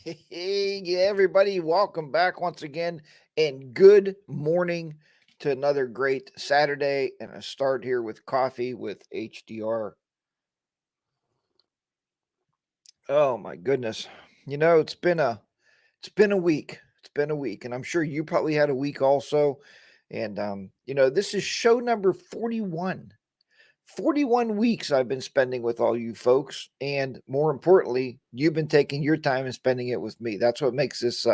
Hey, yeah, everybody, welcome back once again, and good morning to another great Saturday and a start here with coffee with HDR. Oh my goodness. It's been a week. It's been a week, and I'm sure you probably had a week also. And this is show number 41. 41 weeks I've been spending with all you folks. And more importantly, you've been taking your time and spending it with me. That's what makes this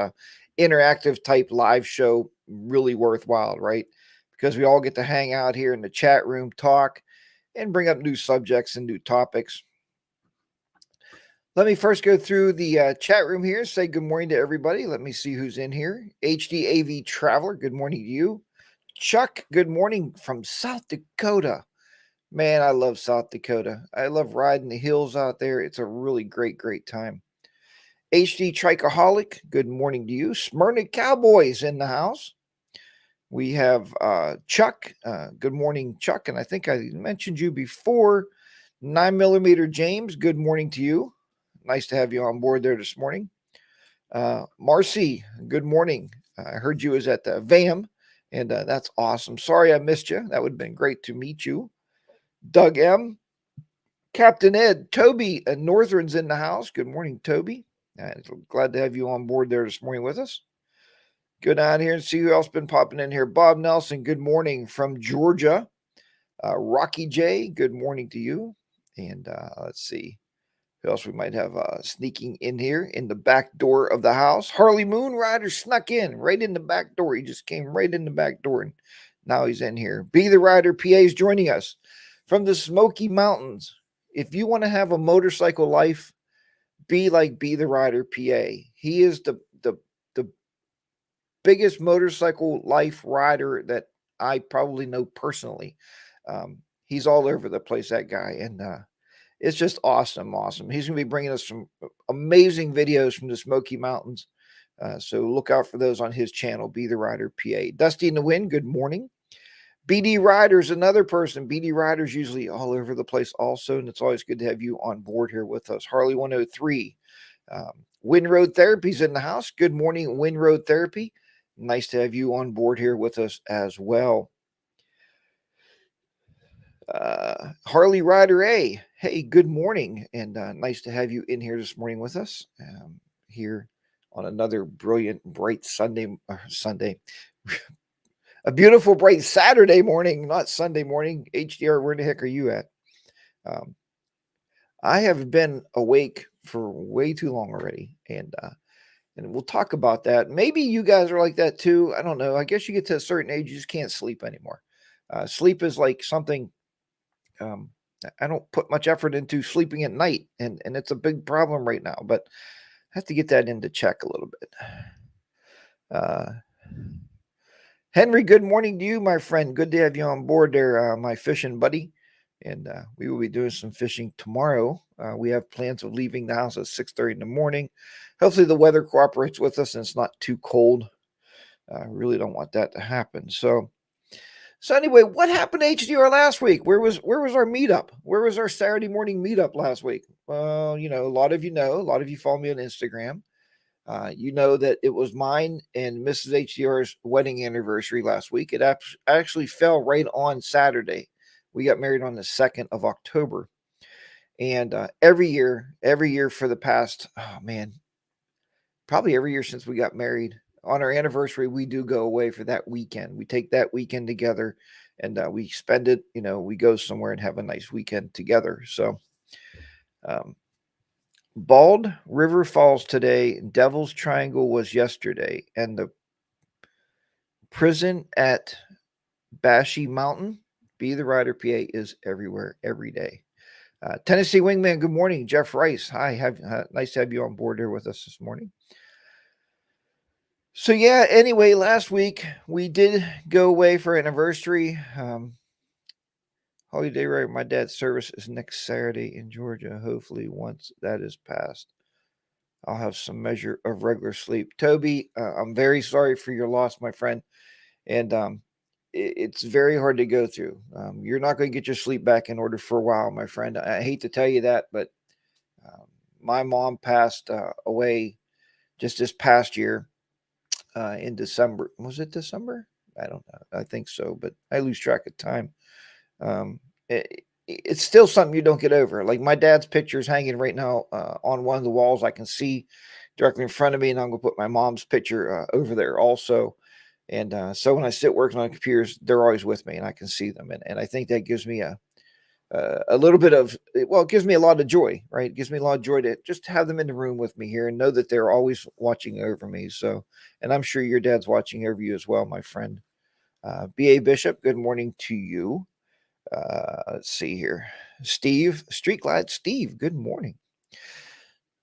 interactive type live show really worthwhile, right? Because we all get to hang out here in the chat room, talk, and bring up new subjects and new topics. Let me first go through the chat room here. Say good morning to everybody. Let me see who's in here. HDAV Traveler, good morning to you. Chuck, good morning from South Dakota. Man, I love South Dakota. I love riding the hills out there. It's a really great time. HD Trichoholic, good morning to you. Smyrna Cowboys in the house. We have Chuck. Good morning, Chuck. And I think I mentioned you before. 9mm James, good morning to you. Nice to have you on board there this morning. Marcy, good morning. I heard you was at the VAM, and that's awesome. Sorry I missed you. That would have been great to meet you. Doug M. Captain Ed, Toby, Northern's in the house. Good morning, Toby. Glad to have you on board there this morning with us. Go down here and see who else been popping in here. Bob Nelson, good morning from Georgia. Rocky J, good morning to you. And let's see who else we might have sneaking in here in the back door of the house. Harley Moonrider snuck in right in the back door. He just came right in the back door, and now he's in here. Be the Rider PA is joining us from the Smoky Mountains. If you want to have a motorcycle life, be like Be the Rider PA. He is the biggest motorcycle life rider that I probably know personally. He's all over the place, that guy, and it's just awesome. He's going to be bringing us some amazing videos from the Smoky Mountains. So look out for those on his channel, Be the Rider PA. Dusty in the Wind, good morning. BD Rider's another person. BD Rider's usually all over the place also, and it's always good to have you on board here with us. Harley 103. Wind Road Therapy's in the house. Good morning, Wind Road Therapy. Nice to have you on board here with us as well. Harley Rider A. Hey, good morning, and nice to have you in here this morning with us. Here on another brilliant, bright Sunday, a beautiful, bright Saturday morning, not Sunday morning. HDR, where the heck are you at? I have been awake for way too long already, and we'll talk about that. Maybe you guys are like that too. I don't know. I guess you get to a certain age, you just can't sleep anymore. Sleep is like something I don't put much effort into sleeping at night, and it's a big problem right now. But I have to get that into check a little bit. Henry, good morning to you, my friend. Good to have you on board there, my fishing buddy. And we will be doing some fishing tomorrow. We have plans of leaving the house at 6:30 in the morning. Hopefully the weather cooperates with us and it's not too cold. I really don't want that to happen. So anyway, what happened to HDR last week? Where was our meetup? Where was our Saturday morning meetup last week? Well, a lot of you follow me on Instagram. You know that it was mine and Mrs. HDR's wedding anniversary last week. It actually fell right on Saturday. We got married on the 2nd of October. And every year for the past, probably every year since we got married, on our anniversary, we do go away for that weekend. We take that weekend together and we spend it, we go somewhere and have a nice weekend together. So, Bald River Falls today, Devil's Triangle was yesterday, and the prison at Bashy Mountain, Be the Rider PA, is everywhere, every day. Tennessee Wingman, good morning. Jeff Rice, hi. Nice to have you on board here with us this morning. So yeah, anyway, last week we did go away for anniversary. Holiday right. My dad's service is next Saturday in Georgia. Hopefully, once that is passed, I'll have some measure of regular sleep. Toby, I'm very sorry for your loss, my friend. And it's very hard to go through. You're not going to get your sleep back in order for a while, my friend. I hate to tell you that, but my mom passed away just this past year in December. Was it December? I don't know. I think so, but I lose track of time. Um, it's still something you don't get over. Like my dad's picture is hanging right now on one of the walls. I can see directly in front of me, and I'm gonna put my mom's picture over there also. And so when I sit working on computers, they're always with me, and I can see them. And I think that gives me a little bit of well, it gives me a lot of joy, right? It gives me a lot of joy to just have them in the room with me here and know that they're always watching over me. So, and I'm sure your dad's watching over you as well, my friend. B.A. Bishop, good morning to you. Let's see here. Steve, Street Glad Steve, good morning.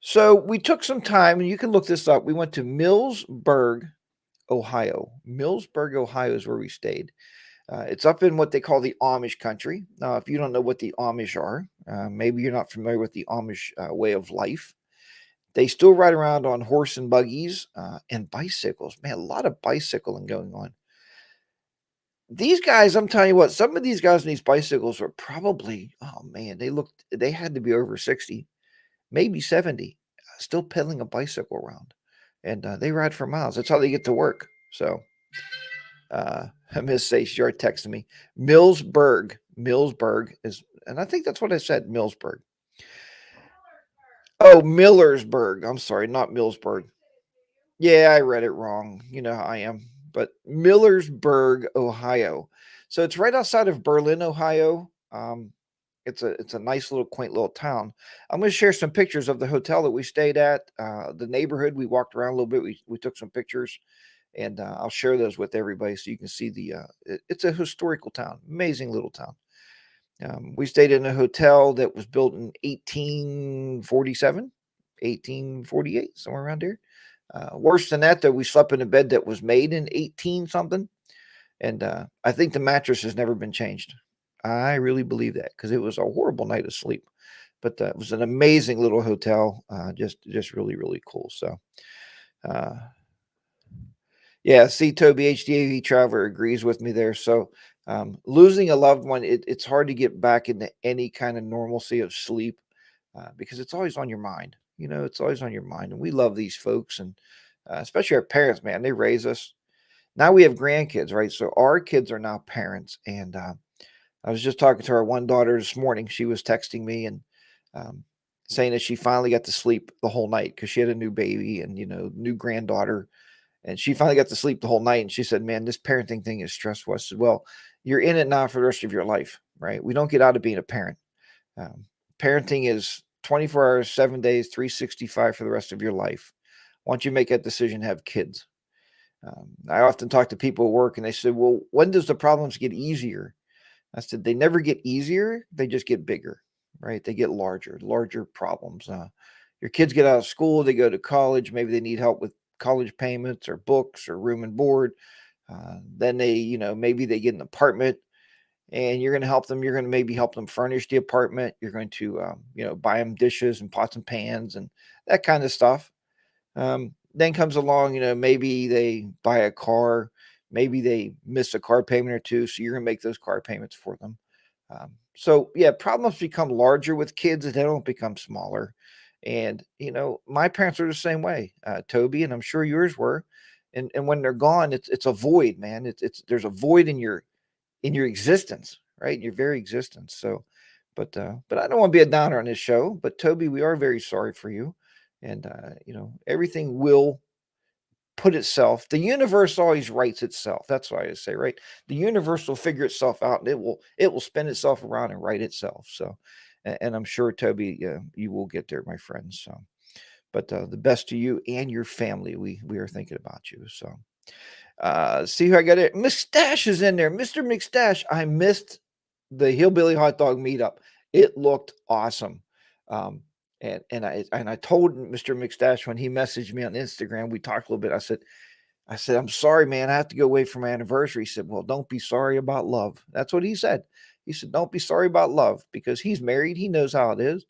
So we took some time, and you can look this up. We went to Millsburg, Ohio. Millsburg, Ohio is where we stayed. It's up in what they call the Amish country. Now, if you don't know what the Amish are, maybe you're not familiar with the Amish way of life. They still ride around on horse and buggies and bicycles. Man, a lot of bicycling going on. These guys, I'm telling you what, some of these guys on these bicycles are probably, oh man, they had to be over 60, maybe 70, still pedaling a bicycle around. And they ride for miles. That's how they get to work. So, Miss Say, she already texted me. Millsburg is, and I think that's what I said, Millsburg. Oh, Millersburg. I'm sorry, not Millsburg. Yeah, I read it wrong. You know how I am. But Millersburg, Ohio. So it's right outside of Berlin, Ohio. It's a nice little quaint little town. I'm going to share some pictures of the hotel that we stayed at, the neighborhood. We walked around a little bit. We took some pictures, and I'll share those with everybody so you can see it's a historical town, amazing little town. We stayed in a hotel that was built in 1847, 1848, somewhere around here. Worse than that, though, we slept in a bed that was made in 18 something. And I think the mattress has never been changed. I really believe that because it was a horrible night of sleep. But it was an amazing little hotel, just really, really cool. So, uh, yeah, see, Toby, HDAV Traveler agrees with me there. So, losing a loved one, it's hard to get back into any kind of normalcy of sleep because it's always on your mind. You know, it's always on your mind. And we love these folks, and especially our parents, man. They raise us. Now we have grandkids, right? So our kids are now parents. And I was just talking to our one daughter this morning. She was texting me and um, saying that she finally got to sleep the whole night because she had a new baby and, new granddaughter, and she finally got to sleep the whole night, and she said, "Man, this parenting thing is stressful." I said, "Well, you're in it now for the rest of your life, right? We don't get out of being a parent. Um, Parenting is 24 hours, 7 days, 365 for the rest of your life. Once you make that decision, have kids." I often talk to people at work, and they say, "Well, when does the problems get easier?" I said, "They never get easier. They just get bigger, right? They get larger problems. Your kids get out of school, they go to college. Maybe they need help with college payments or books or room and board. Then maybe they get an apartment, and you're going to help them. You're going to maybe help them furnish the apartment. You're going to, buy them dishes and pots and pans and that kind of stuff. Then comes along, maybe they buy a car, maybe they miss a car payment or two, so you're gonna make those car payments for them. So yeah, problems become larger with kids and they don't become smaller. And my parents are the same way, Toby, and I'm sure yours were. And when they're gone, it's a void, man. It's there's a void in your existence, right? In your very existence. So, but I don't want to be a downer on this show. But Toby, we are very sorry for you, and everything will put itself. The universe always writes itself. That's what I say, right? The universe will figure itself out, and it will spin itself around and write itself. So, and I'm sure Toby, you will get there, my friends. So, but the best to you and your family. We are thinking about you. So. See who I got it. Mustache is in there. Mr. McStash. I missed the Hillbilly Hot Dog meetup. It looked awesome. Um, and I told Mr. McStash when he messaged me on Instagram, we talked a little bit. I said, "I'm sorry, man. I have to go away for my anniversary." He said, "Well, don't be sorry about love." That's what he said. He said, "Don't be sorry about love," because he's married. He knows how it is.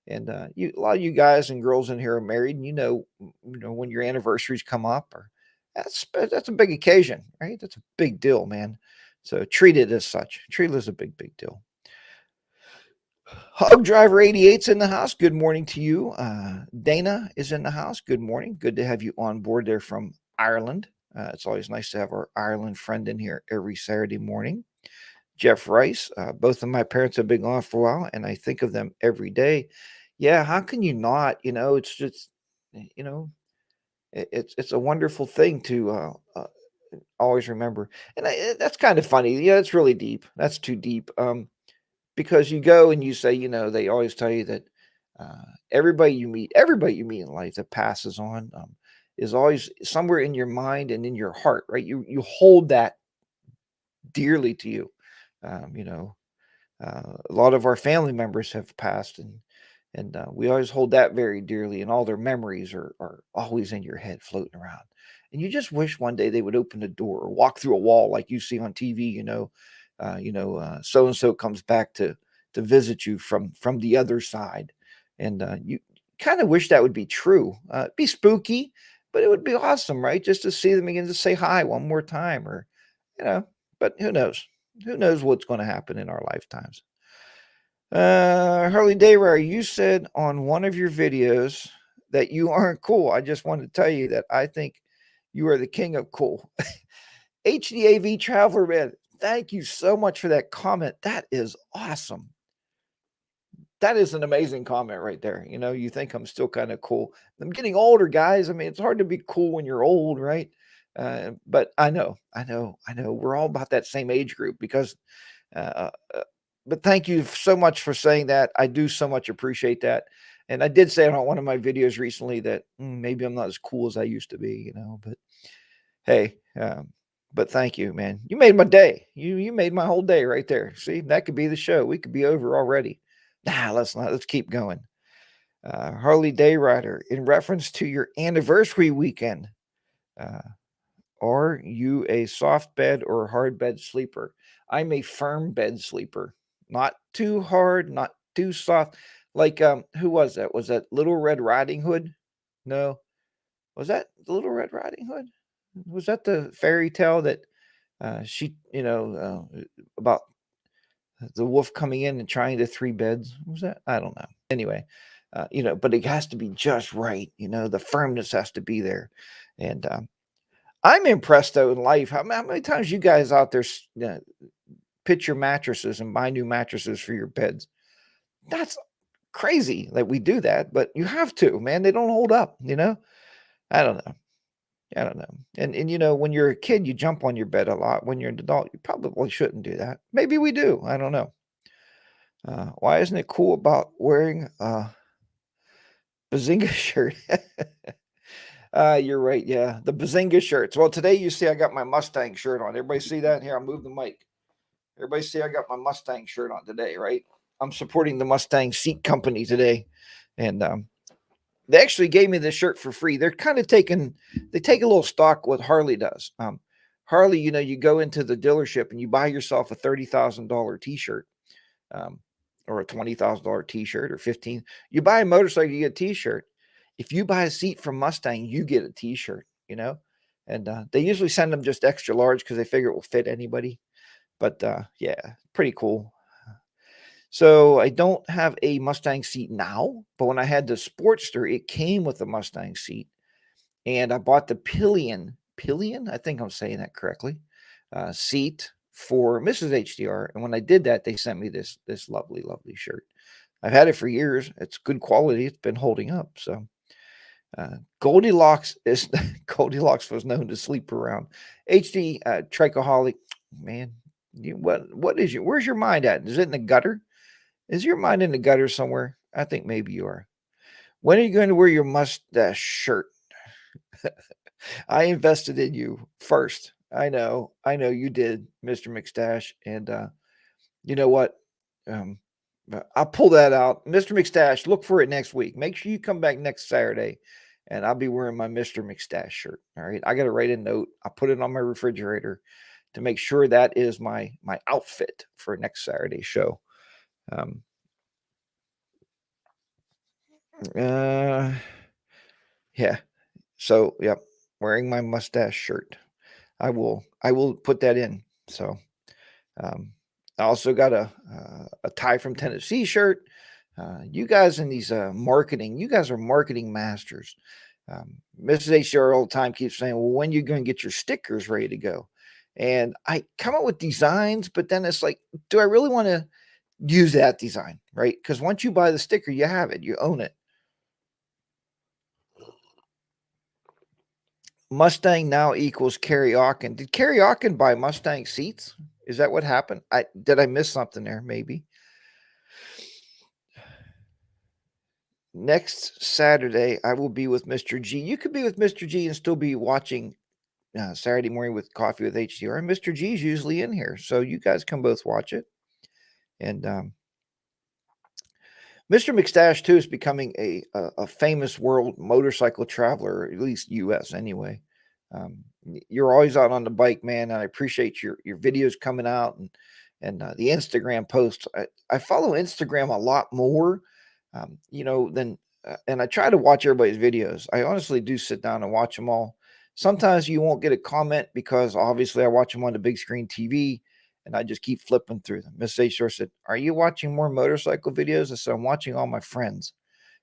And a lot of you guys and girls in here are married, and when your anniversaries come up, or that's a big occasion, right? That's a big deal, man. So treat it as such. Treat it as a big, big deal. Hug Driver 88's in the house. Good morning to you. Dana is in the house. Good morning. Good to have you on board there from Ireland. It's always nice to have our Ireland friend in here every Saturday morning. Jeff Rice. Both of my parents have been gone for a while, and I think of them every day. Yeah, how can you not? It's just, you know, it's a wonderful thing to always remember. And that's kind of funny. Yeah, it's really deep. That's too deep. Because you go and you say, they always tell you that everybody you meet in life that passes on, is always somewhere in your mind and in your heart, right? You hold that dearly to you. Um, you know, a lot of our family members have passed, and we always hold that very dearly, and all their memories are always in your head floating around. And you just wish one day they would open the door or walk through a wall like you see on TV. So and so comes back to visit you from the other side, and you kind of wish that would be true. It'd be spooky, but it would be awesome, right? Just to see them again, to say hi one more time, or you know. But who knows? Who knows what's going to happen in our lifetimes? Harley Dayrare, you said on one of your videos that you aren't cool. I just wanted to tell you that I think you are the king of cool. HDAV Traveler, man, thank you so much for that comment. That is awesome. That is an amazing comment right there. You think I'm still kind of cool. I'm getting older, guys. I mean, it's hard to be cool when you're old, right? But I know. We're all about that same age group because uh, uh, but thank you so much for saying that. I do so much appreciate that. And I did say on one of my videos recently that maybe I'm not as cool as I used to be, but hey, but thank you, man. You made my day. You made my whole day right there. See, that could be the show. We could be over already. Nah, let's not. Let's keep going. Harley Dayrider, in reference to your anniversary weekend, uh, are you a soft bed or hard bed sleeper? I'm a firm bed sleeper. Not too hard, not too soft. Like who was that? Was that Little Red Riding Hood? No. Was that the Little Red Riding Hood? Was that the fairy tale that she, about the wolf coming in and trying to three beds? What was that? I don't know. Anyway, but it has to be just right. The firmness has to be there. And I'm impressed though in life. How many times you guys out there pitch your mattresses and buy new mattresses for your beds? That's crazy that we do that, but you have to, man. They don't hold up. I don't know. I don't know. And when you're a kid, you jump on your bed a lot. When you're an adult, you probably shouldn't do that. Maybe we do. I don't know. Why isn't it cool about wearing a Bazinga shirt? You're right. Yeah, the Bazinga shirts. Well, today you see I got my Mustang shirt on. Everybody see that? Here, I'll move the mic. Everybody see I got my Mustang shirt on today, right? I'm supporting the Mustang Seat Company today, and they actually gave me this shirt for free. They're kind of they take a little stock what Harley does. Harley, you go into the dealership and you buy yourself a $30,000 T-shirt, um, or a $20,000 T-shirt, or 15. You buy a motorcycle, you get a T-shirt. If you buy a seat from Mustang, you get a T-shirt. And they usually send them just extra large because they figure it will fit anybody. But yeah, pretty cool. So I don't have a Mustang seat now, but when I had the Sportster, it came with a Mustang seat, and I bought the Pillion. I think I'm saying that correctly. Seat for Mrs. HDR, and when I did that, they sent me this lovely, lovely shirt. I've had it for years. It's good quality. It's been holding up. So Goldilocks Goldilocks was known to sleep around. HD Trichoholic, man. Where's your mind at? Is it in the gutter? Is your mind in the gutter somewhere? I think maybe you are. When are you going to wear your mustache shirt? I invested in you first. I know you did, Mr. McStash. And you know what? Um, I'll pull that out. Mr. McStash, look for it next week. Make sure you come back next Saturday, and I'll be wearing my Mr. McStash shirt. All right. I got to write a note. I'll put it on my refrigerator to make sure that is my outfit for next Saturday show. Um, uh, yeah. So, yep, wearing my mustache shirt. I will put that in. So, I also got a tie from Tennessee shirt. You guys in these marketing, you guys are marketing masters. Mrs. HDR all the time keeps saying, well, when you going to get your stickers ready to go? And I come up with designs, but then it's like, do I really want to use that design? Right. Because once you buy the sticker, you have it, you own it. Mustang now equals karaoke. Did karaoke buy Mustang seats? Is that what happened? I miss something there? Maybe. Next Saturday, I will be with Mr. G. You could be with Mr. G and still be watching Saturday morning with coffee with HDR. And Mr. G is usually in here, so you guys can both watch it. And Mr. McStash too is becoming a famous world motorcycle traveler, at least U.S. anyway. You're always out on the bike, man. And I appreciate your videos coming out and the Instagram posts. I follow Instagram a lot more, than and I try to watch everybody's videos. I honestly do sit down and watch them all. Sometimes you won't get a comment because obviously I watch them on the big screen TV and I just keep flipping through them. Miss H. said, are you watching more motorcycle videos? I said, I'm watching all my friends.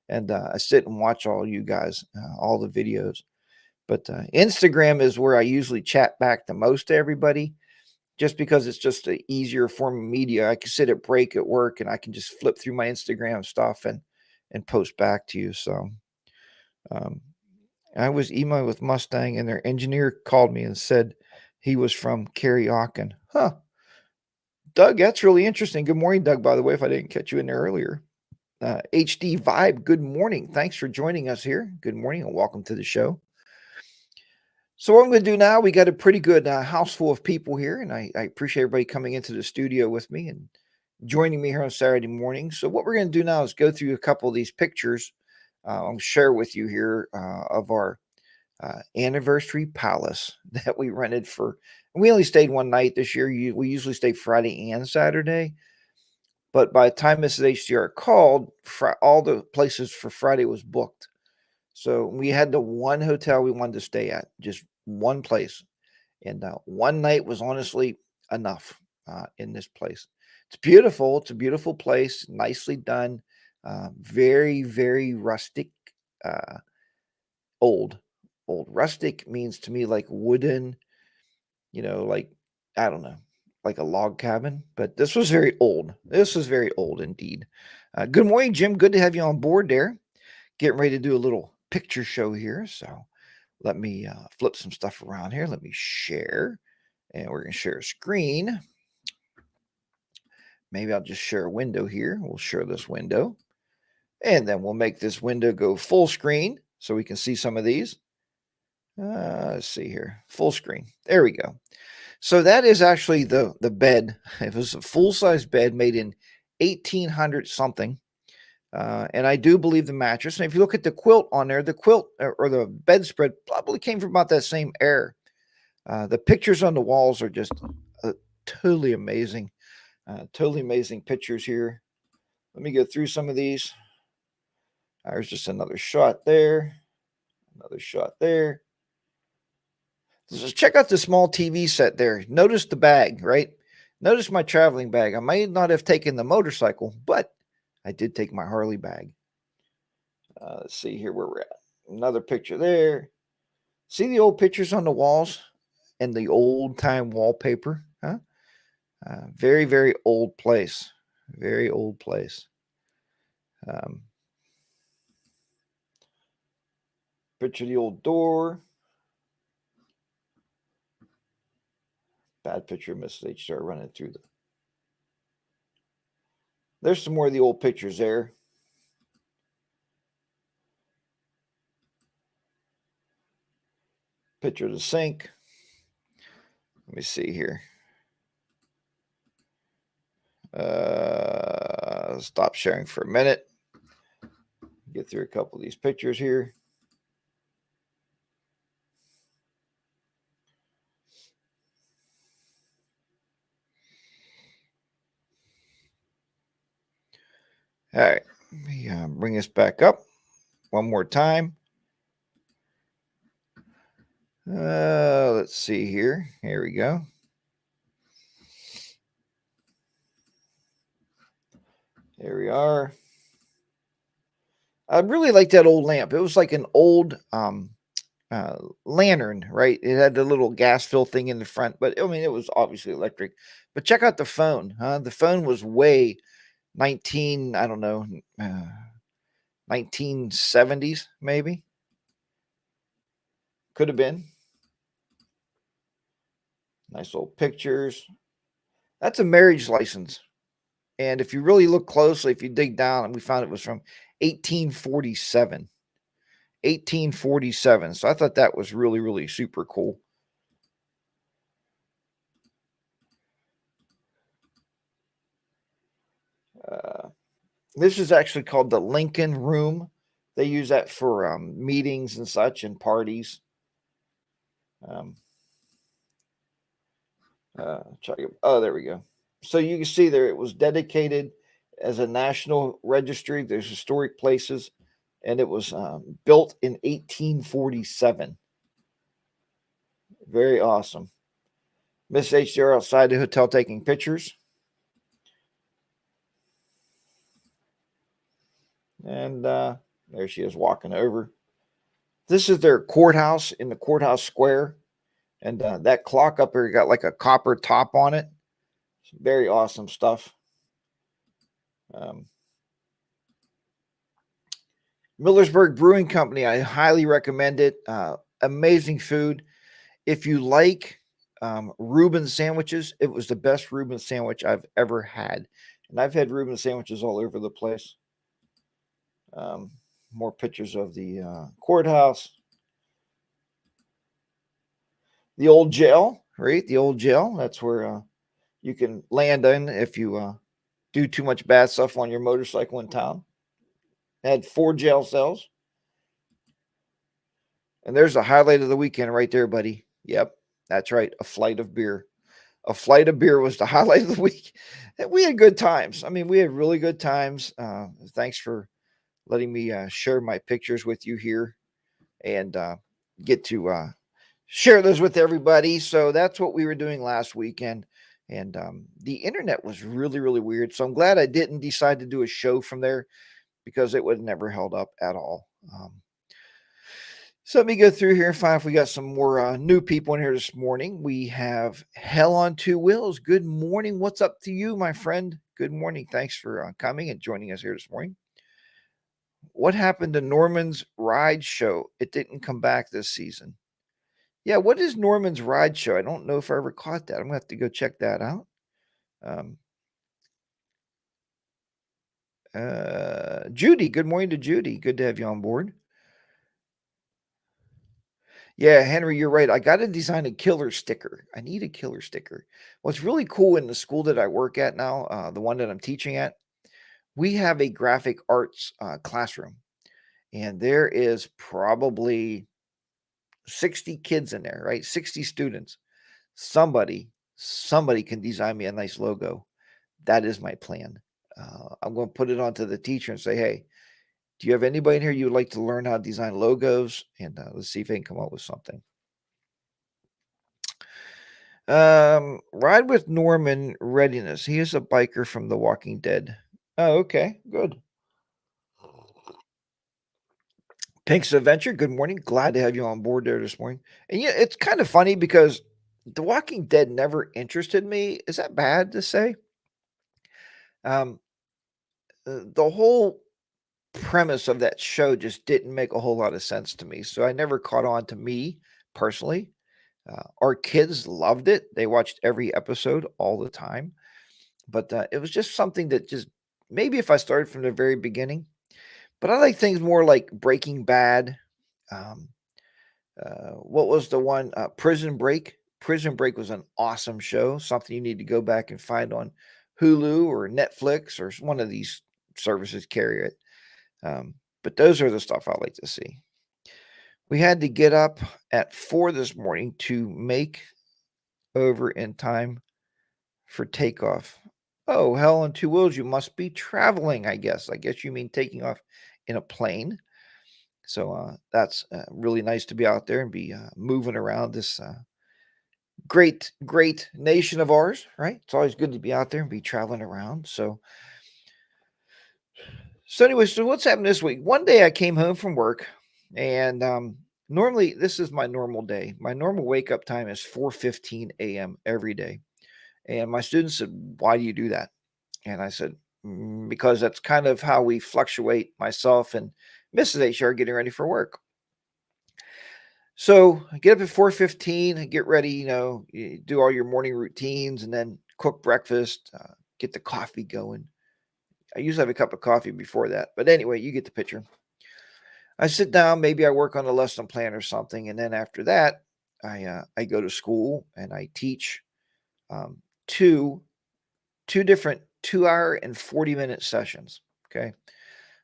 And I sit and watch all you guys, all the videos. But Instagram is where I usually chat back the most to everybody just because it's just an easier form of media. I can sit at break at work and I can just flip through my Instagram stuff and post back to you. So um, I was emailing with Mustang and their engineer called me and said he was from Karaoke. Huh. Doug, that's really interesting. Good morning, Doug, by the way, if I didn't catch you in there earlier. HD Vibe, good morning. Thanks for joining us here. Good morning and welcome to the show. So what I'm going to do now, we got a pretty good house full of people here, and I appreciate everybody coming into the studio with me and joining me here on Saturday morning. So what we're going to do now is go through a couple of these pictures I'll share with you here of our anniversary palace that we rented for. And we only stayed one night this year. We usually stay Friday and Saturday. But by the time Mrs. HDR called, all the places for Friday was booked. So we had the one hotel we wanted to stay at, just one place. And one night was honestly enough in this place. It's beautiful. It's a beautiful place, nicely done, very, very rustic, uh, old. Old rustic means to me like wooden, like I don't know, like a log cabin. But this was very old. This was very old indeed. Good morning, Jim. Good to have you on board there. Getting ready to do a little picture show here. So let me flip some stuff around here. Let me share. And we're going to share a screen. Maybe I'll just share a window here. We'll share this window. And then we'll make this window go full screen so we can see some of these. Let's see here. Full screen. There we go. So that is actually the bed. It was a full-size bed made in 1800 something. And I do believe the mattress. And if you look at the quilt on there, the quilt or the bedspread probably came from about that same era. The pictures on the walls are just totally amazing. Totally amazing pictures here. Let me go through some of these. There's just another shot there. Another shot there. Just check out the small TV set there. Notice the bag, right? Notice my traveling bag. I may not have taken the motorcycle, but I did take my Harley bag. Let's see here where we're at. Another picture there. See the old pictures on the walls and the old time wallpaper, huh? Very, very old place. Very old place. Picture the old door. Bad picture of Mrs. HDR running through the. There's some more of the old pictures there. Picture of the sink. Let me see here. Stop sharing for a minute. Get through a couple of these pictures here. All right. Let me bring this back up one more time. Let's see here. Here we go. Here we are. I really like that old lamp. It was like an old uh, lantern, right? It had the little gas fill thing in the front, but I mean, it was obviously electric. But check out the phone, huh? The phone was way 19, I don't know, 1970s, maybe. Could have been. Nice little pictures. That's a marriage license. And if you really look closely, if you dig down, and we found it was from 1847. 1847. So I thought that was really, really super cool. Uh, this is actually called the Lincoln Room. They use that for meetings and such and parties. Um, oh, there we go. So you can see there it was dedicated as a national registry. There's historic places, and it was built in 1847. Very awesome. Miss HDR outside the hotel taking pictures. And there she is walking over. This is their courthouse in the courthouse square. And that clock up here got like a copper top on it. Very awesome stuff. Um, Millersburg Brewing Company, I highly recommend it. Amazing food. If you like Reuben sandwiches, it was the best Reuben sandwich I've ever had. And I've had Reuben sandwiches all over the place. Um, More pictures of the courthouse. The old jail, right? The old jail. That's where you can land in if you do too much bad stuff on your motorcycle in town. Had 4 jail cells. And there's a highlight of the weekend right there, buddy. Yep, that's right. A flight of beer. A flight of beer was the highlight of the week. We had good times. I mean, we had really good times. Thanks for letting me share my pictures with you here and get to share those with everybody. So that's what we were doing last weekend. And the internet was really, really weird. So I'm glad I didn't decide to do a show from there because it would have never held up at all. So let me go through here and find if we got some more new people in here this morning. We have Hell on Two Wheels. Good morning. What's up to you, my friend? Good morning. Thanks for coming and joining us here this morning. What happened to Norman's Ride Show? It didn't come back this season. Yeah, what is Norman's Ride Show? I don't know if I ever caught that. I'm going to have to go check that out. Um, Judy, good morning to Judy. Good to have you on board. Yeah, Henry, you're right. I got to design a killer sticker. I need a killer sticker. What's really cool in the school that I work at now, the one that I'm teaching at, we have a graphic arts classroom, and there is probably 60 kids in there, right? 60 students. Somebody can design me a nice logo. That is my plan. I'm going to put it onto the teacher and say, hey, do you have anybody in here you would like to learn how to design logos? And let's see if they can come up with something. Ride with Norman Readiness. He is a biker from The Walking Dead. Oh, okay, good. Pink's Adventure. Good morning. Glad to have you on board there this morning. And yeah, it's kind of funny because The Walking Dead never interested me. Is that bad to say? Um, the whole premise of that show just didn't make a whole lot of sense to me. So I never caught on to me personally. Our kids loved it. They watched every episode all the time. But it was just something that just maybe if I started from the very beginning, but I like things more like Breaking Bad. Um, what was the one? Prison Break. Prison Break was an awesome show. Something you need to go back and find on Hulu or Netflix or one of these services carry it. But those are the stuff I like to see. We had to get up at 4 this morning to make over in time for takeoff. Oh, hell on two wheels. You must be traveling, I guess. I guess you mean taking off in a plane. So that's really nice to be out there and be moving around this great, great nation of ours, right? It's always good to be out there and be traveling around. So So anyway, so what's happened this week? One day I came home from work and normally this is my normal day. My normal wake up time is 4:15 a.m. every day. And my students said, "Why do you do that?" And I said, Because that's kind of how we fluctuate, myself and Mrs. HR getting ready for work." So I get up at 4:15, get ready, you do all your morning routines and then cook breakfast, get the coffee going. I usually have a cup of coffee before that. But anyway, you get the picture. I sit down, maybe I work on a lesson plan or something, and then after that, I go to school and I teach um, two two different 2 hour and 40-minute sessions. Okay,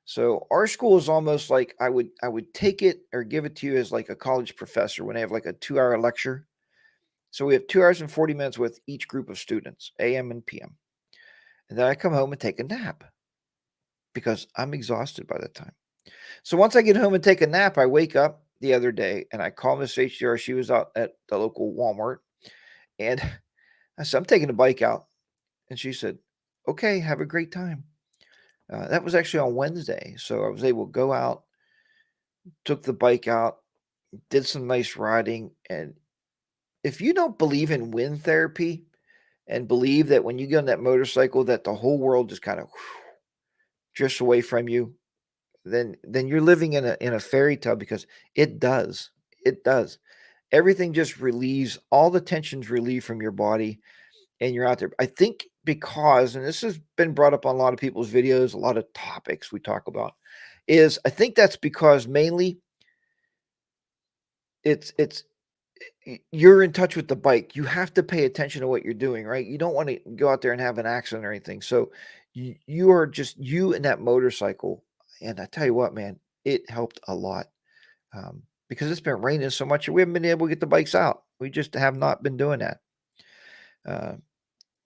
so our school is almost like I would take it or give it to you as like a college professor when they have like a 2 hour lecture. So we have 2 hours and 40 minutes with each group of students, AM and PM, and then I come home and take a nap because I'm exhausted by that time. So once I get home and take a nap, I wake up the other day and I call Miss HDR. She was out at the local Walmart. And I said, "I'm taking the bike out." And she said, "Okay, have a great time." That was actually on Wednesday. So I was able to go out, took the bike out, did some nice riding. And if you don't believe in wind therapy and believe that when you get on that motorcycle, that the whole world just kind of drifts away from you, then you're living in a fairy tale because it does. It does. Everything just relieves, all the tensions relieved from your body, and you're out there. I think because, and this has been brought up on a lot of people's videos, a lot of topics we talk about, is I think that's because mainly it's you're in touch with the bike. You have to pay attention to what you're doing, right? You don't want to go out there and have an accident or anything. So you are just you and that motorcycle. And I tell you what, man, it helped a lot. Because it's been raining so much, we haven't been able to get the bikes out. We just have not been doing that. Let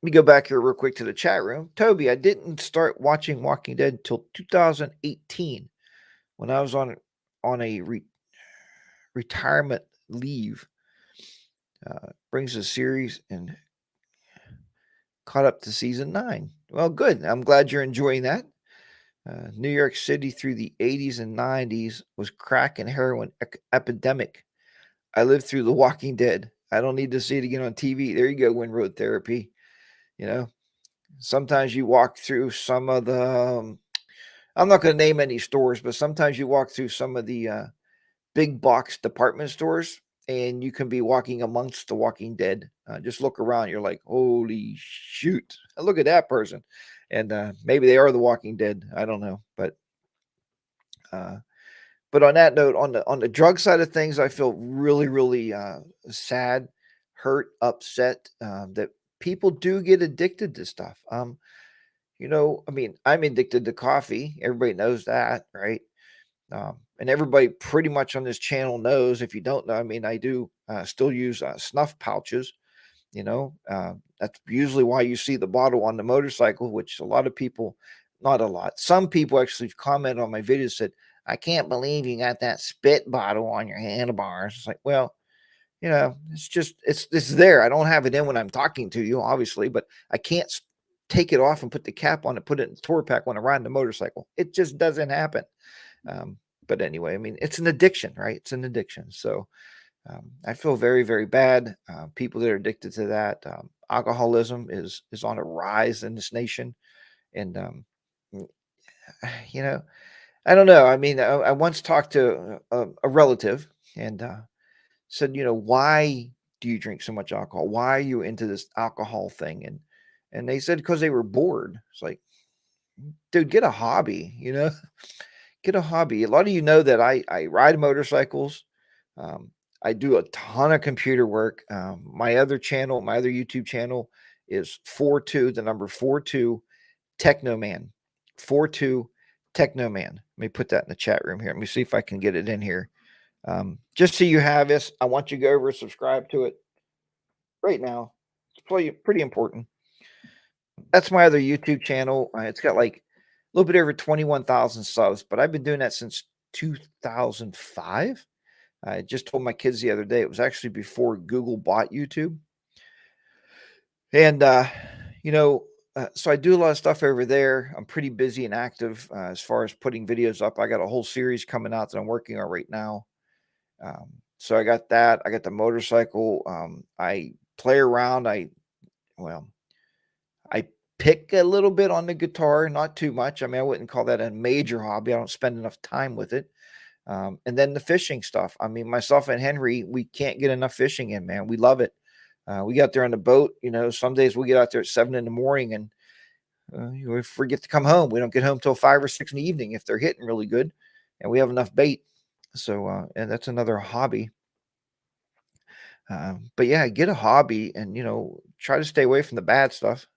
me go back here real quick to the chat room. Toby, I didn't start watching Walking Dead until 2018 when I was on a retirement leave. Brings a series and caught up to season 9. Well, good. I'm glad you're enjoying that. New York City through the 80s and 90s was crack and heroin epidemic. I lived through The Walking Dead. I don't need to see it again on TV. There you go, Wind Road Therapy. You know, sometimes you walk through some of the, I'm not going to name any stores, but sometimes you walk through some of the big box department stores and you can be walking amongst the Walking Dead. Just look around. You're like, holy shoot. Look at that person. And maybe they are the Walking Dead. I don't know. Uh, but on that note, on the drug side of things, I feel really, really sad, hurt, upset that people do get addicted to stuff. I mean, I'm addicted to coffee. Everybody knows that, right? And everybody pretty much on this channel knows. If you don't know, I mean, I do still use snuff pouches. That's usually why you see the bottle on the motorcycle, which a lot of people, not a lot, some people actually comment on my videos said, "I can't believe you got that spit bottle on your handlebars." It's like, well, it's just it's there. I don't have it in when I'm talking to you, obviously, but I can't take it off and put the cap on it, put it in the tour pack when I ride the motorcycle. It just doesn't happen. Um, but anyway, I mean, it's an addiction, right? It's an addiction. So I feel very, very bad. People that are addicted to that, alcoholism is on a rise in this nation, and mm, you know, I don't know. I mean, I once talked to a relative and said, "Why do you drink so much alcohol? Why are you into this alcohol thing?" And they said because they were bored. It's like, dude, get a hobby. Get a hobby. A lot of you know that I ride motorcycles. Um, I do a ton of computer work. My other channel, my other YouTube channel is 42, the number 42 Technoman. 42 Technoman. Let me put that in the chat room here. Let me see if I can get it in here. Just so you have this, I want you to go over and subscribe to it right now. It's pretty important. That's my other YouTube channel. It's got like a little bit over 21,000 subs, but I've been doing that since 2005. I just told my kids the other day, it was actually before Google bought YouTube. And, you know, So I do a lot of stuff over there. I'm pretty busy and active as far as putting videos up. I got a whole series coming out that I'm working on right now. So I got that. I got the motorcycle. I play around. Well, I pick a little bit on the guitar, not too much. I mean, I wouldn't call that a major hobby. I don't spend enough time with it. And then the fishing stuff. I mean, myself and Henry, we can't get enough fishing in, man. We love it. We got there on the boat. Some days we get out there at 7 in the morning and we forget to come home. We don't get home till 5 or 6 in the evening if they're hitting really good, and we have enough bait. So, and that's another hobby. But yeah, get a hobby and try to stay away from the bad stuff.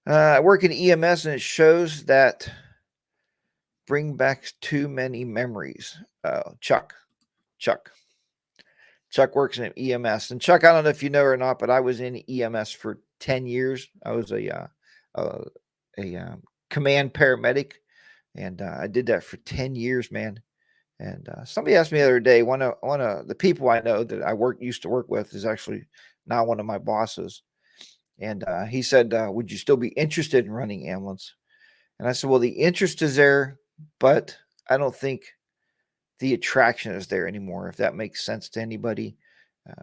I work in EMS, and it shows that bring back too many memories. Chuck, Chuck, Chuck works in EMS, and Chuck, I don't know if you know or not, but I was in EMS for 10 years. I was uh, a command paramedic, and I did that for 10 years, man. And somebody asked me the other day, one of the people I know that I used to work with is actually now one of my bosses. And he said, "Would you still be interested in running ambulance?" And I said, "Well, the interest is there, but I don't think the attraction is there anymore. If that makes sense to anybody,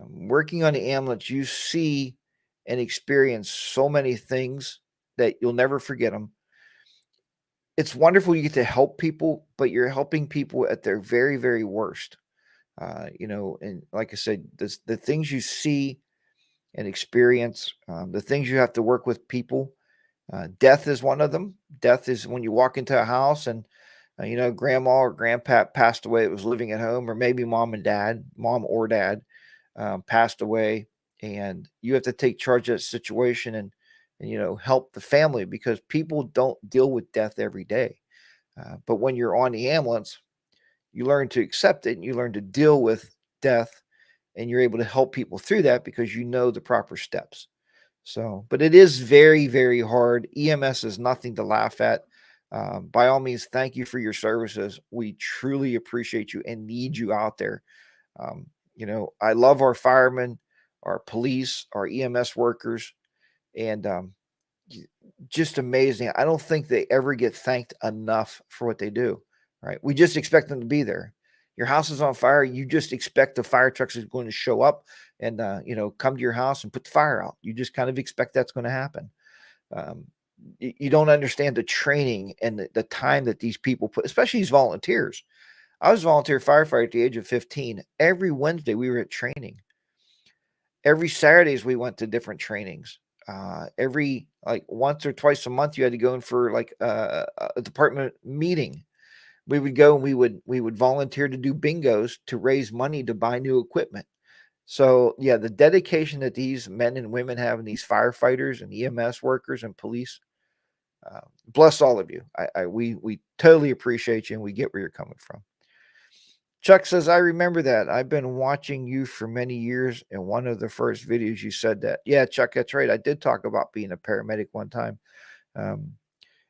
working on the ambulance, you see and experience so many things that you'll never forget them. It's wonderful you get to help people, but you're helping people at their very, very worst. And like I said, the things you see and experience, the things you have to work with people. Death is one of them. Death is when you walk into a house and grandma or grandpa passed away. It was living at home, or maybe mom or dad passed away, and you have to take charge of that situation and help the family because people don't deal with death every day. But when you're on the ambulance, you learn to accept it and you learn to deal with death, and you're able to help people through that because you know the proper steps. So, but it is very, very hard. EMS is nothing to laugh at. By all means, thank you for your services. We truly appreciate you and need you out there. I love our firemen, our police, our EMS workers, and just amazing. I don't think they ever get thanked enough for what they do. Right? We just expect them to be there. Your house is on fire. You just expect the fire trucks is going to show up and come to your house and put the fire out. You just kind of expect that's going to happen. Um, you don't understand the training and the time that these people put, especially these volunteers. I was a volunteer firefighter at the age of 15. Every Wednesday we were at training. Every Saturdays we went to different trainings. Every like once or twice a month you had to go in for like a department meeting. We would go and we would volunteer to do bingos to raise money to buy new equipment. So yeah, the dedication that these men and women have, and these firefighters and EMS workers and police, bless all of you. We totally appreciate you, and we get where you're coming from. Chuck says, I remember that. I've been watching you for many years. In one of the first videos, you said that. Yeah, Chuck, that's right. I did talk about being a paramedic one time. Um,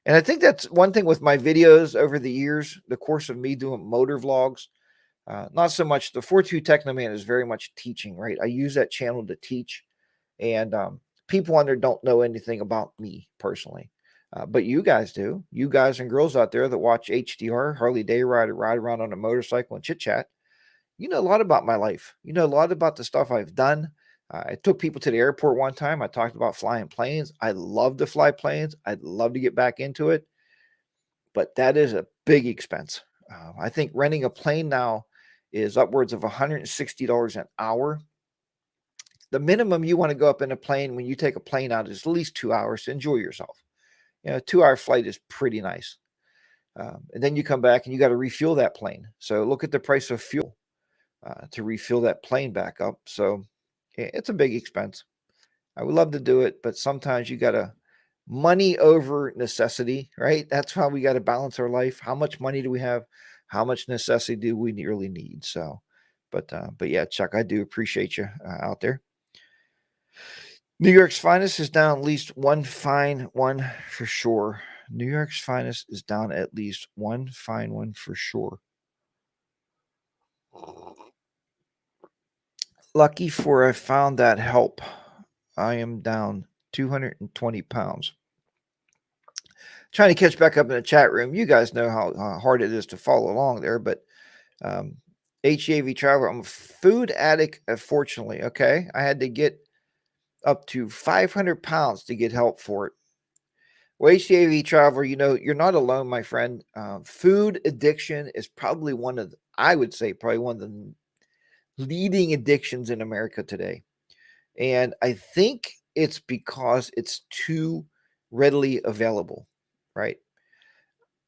and I think that's one thing with my videos over the years, the course of me doing motor vlogs. Not so much the 42 Technoman is very much teaching, right? I use that channel to teach, and people on there don't know anything about me personally. But you guys do. You guys and girls out there that watch HDR, Harley Day Rider, ride around on a motorcycle and chit chat, you know a lot about my life. You know a lot about the stuff I've done. I took people to the airport one time. I talked about flying planes. I love to fly planes. I'd love to get back into it, but that is a big expense. I think renting a plane now is upwards of $160 an hour. The minimum you want to go up in a plane when you take a plane out is at least 2 hours to enjoy yourself. A 2 hour flight is pretty nice. And then you come back and you got to refuel that plane. So look at the price of fuel to refuel that plane back up. So it's a big expense. I would love to do it, but sometimes you got to money over necessity, right? That's how we got to balance our life. How much money do we have? How much necessity do we really need? So, but yeah, Chuck, I do appreciate you out there. New York's finest is down at least one fine one for sure. New York's finest is down at least one fine one for sure. Lucky for I found that help. I am down 220 pounds. Trying to catch back up in the chat room. You guys know how hard it is to follow along there, but um, HAV Traveler, I'm a food addict, fortunately. Okay. I had to get up to 500 pounds to get help for it. Well, HAV Traveler, you're not alone, my friend. Food addiction is probably I would say, probably one of the leading addictions in America today. And I think it's because it's too readily available, right?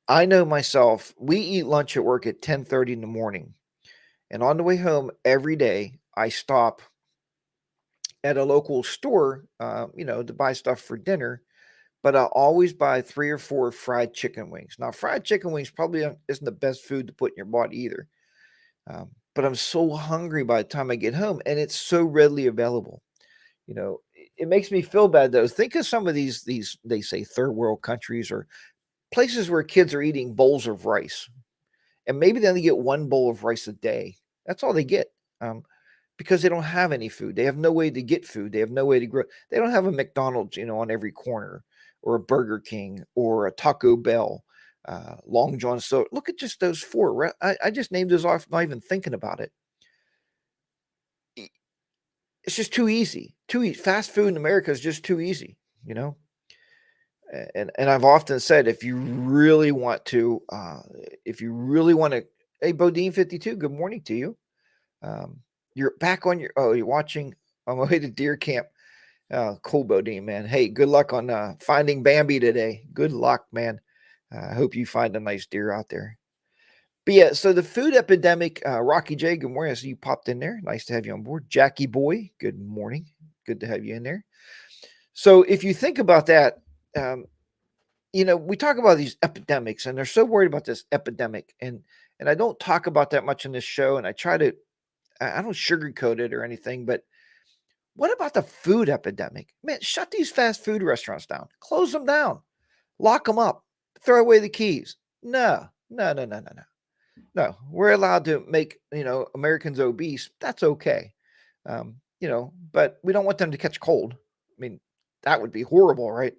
I know myself, we eat lunch at work at 10:30 in the morning. And on the way home every day, I stop at a local store, to buy stuff for dinner, but I'll always buy 3 or 4 fried chicken wings. Now, fried chicken wings probably isn't the best food to put in your body either. But I'm so hungry by the time I get home, and it's so readily available. It makes me feel bad though. Think of some of these they say third world countries or places where kids are eating bowls of rice, and maybe they only get one bowl of rice a day. That's all they get. Um, because they don't have any food. They have no way to get food. They have no way to grow. They don't have a McDonald's, on every corner, or a Burger King, or a Taco Bell, Long John. So look at just those four. I just named those off, not even thinking about it. It's just too easy. Too easy. Fast food in America is just too easy. You know. And I've often said, if you really want to, hey, Bodine 52, good morning to you. You're back on you're watching on my way to deer camp. Cool, Bodine, man. Hey, good luck on finding Bambi today. Good luck, man. I hope you find a nice deer out there. But yeah, so the food epidemic, Rocky J, good morning. I see you popped in there. Nice to have you on board. Jackie Boy, good morning. Good to have you in there. So if you think about that, um, we talk about these epidemics, and they're so worried about this epidemic, and I don't talk about that much in this show, and I don't sugarcoat it or anything, but what about the food epidemic? Man, shut these fast food restaurants down, close them down, lock them up, throw away the keys. No, no, no, no, no, no. No, we're allowed to make, Americans obese. That's okay. But we don't want them to catch cold. I mean, that would be horrible, right?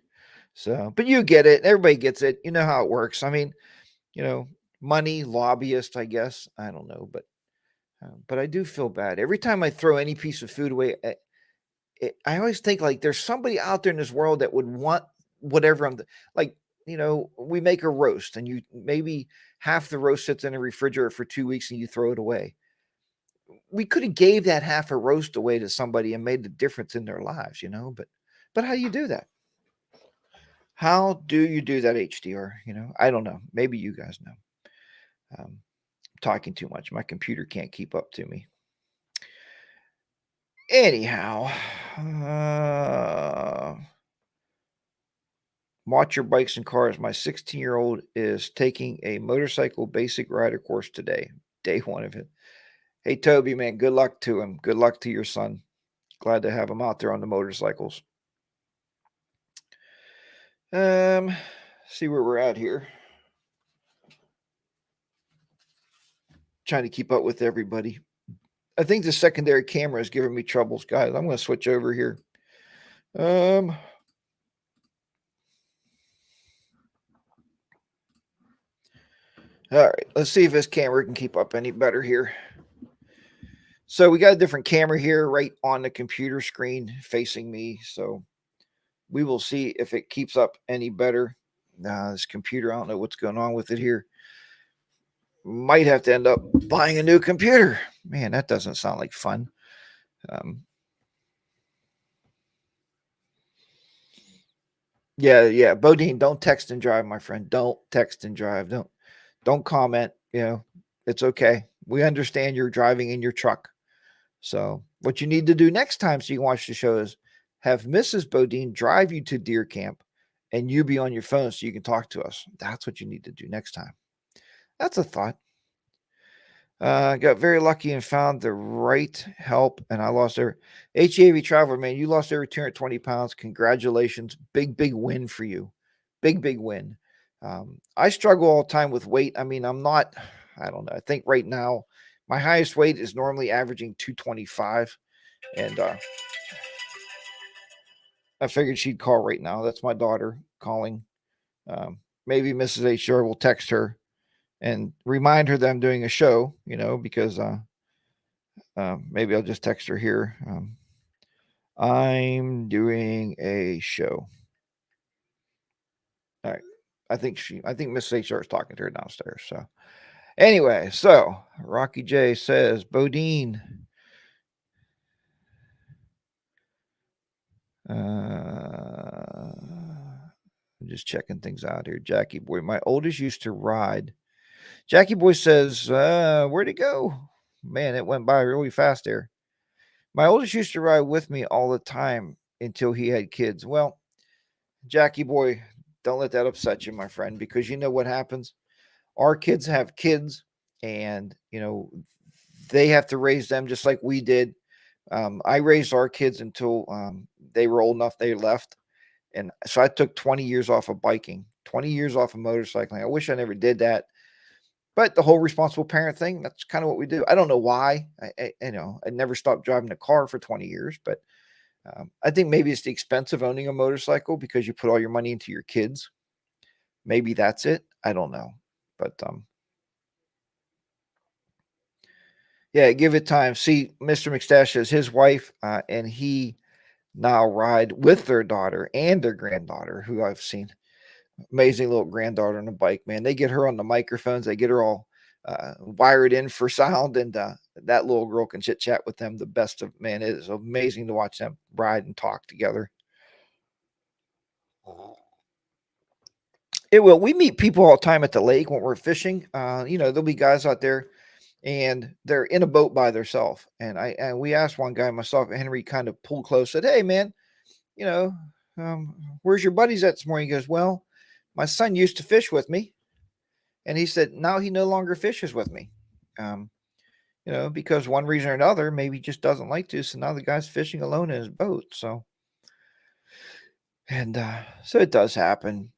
So, but you get it. Everybody gets it. You know how it works. I mean, you know, money, lobbyist, I guess. I don't know, but I do feel bad every time I throw any piece of food away. I always think like there's somebody out there in this world that would want whatever like. We make a roast, and you maybe half the roast sits in a refrigerator for 2 weeks, and you throw it away. We could have gave that half a roast away to somebody and made the difference in their lives, But how do you do that? How do you do that, HDR? I don't know. Maybe you guys know. I'm talking too much. My computer can't keep up to me. Anyhow, watch your bikes and cars. My 16-year-old is taking a motorcycle basic rider course today, day one of it. Hey, Toby, man, good luck to him. Good luck to your son. Glad to have him out there on the motorcycles. See where we're at here. Trying to keep up with everybody. I think the secondary camera is giving me troubles, guys. I'm going to switch over here. All right, let's see if this camera can keep up any better here. So we got a different camera here right on the computer screen facing me. So we will see if it keeps up any better. This computer, I don't know what's going on with it here. Might have to end up buying a new computer. Man, that doesn't sound like fun. Yeah. Bodine, don't text and drive, my friend. Don't text and drive. Don't comment. It's okay. We understand you're driving in your truck. So what you need to do next time so you can watch the show is have Mrs. Bodine drive you to deer camp, and you be on your phone so you can talk to us. That's what you need to do next time. That's a thought. Got very lucky and found the right help, and I lost every HAV Traveler, man. You lost every 220 pounds. Congratulations. Big win for you. Big win. I struggle all the time with weight. I mean, I don't know. I think right now my highest weight is normally averaging 225. And I figured she'd call right now. That's my daughter calling. maybe Mrs. HR will text her and remind her that I'm doing a show, because maybe I'll just text her here. I'm doing a show. All right. I think Miss HR is talking to her downstairs. So anyway, so Rocky J says, Bodine. I'm just checking things out here. Jackie Boy, my oldest used to ride. Jackie Boy says, where'd it go? Man, it went by really fast there. My oldest used to ride with me all the time until he had kids. Well, Jackie Boy, don't let that upset you, my friend, because you know what happens? Our kids have kids, and, they have to raise them just like we did. I raised our kids until they were old enough they left. And so I took 20 years off of biking, 20 years off of motorcycling. I wish I never did that. But the whole responsible parent thing, that's kind of what we do. I don't know why. I never stopped driving a car for 20 years, but I think maybe it's the expense of owning a motorcycle because you put all your money into your kids. Maybe that's it. I don't know. But yeah, give it time. See, Mr. McStash is his wife, and he now ride with their daughter and their granddaughter, who I've seen. Amazing little granddaughter on a bike, man. They get her on the microphones. They get her all wired in for sound, and that little girl can chit chat with them. The best of man, it is amazing to watch them ride and talk together. It will. We meet people all the time at the lake when we're fishing. There'll be guys out there, and they're in a boat by themselves. And we asked one guy, myself and Henry, kind of pulled close, said, "Hey, man, you know, where's your buddies at this morning?" He goes, "Well, my son used to fish with me." And he said, now he no longer fishes with me. Um, because one reason or another, maybe he just doesn't like to. So now the guy's fishing alone in his boat. So, and so it does happen.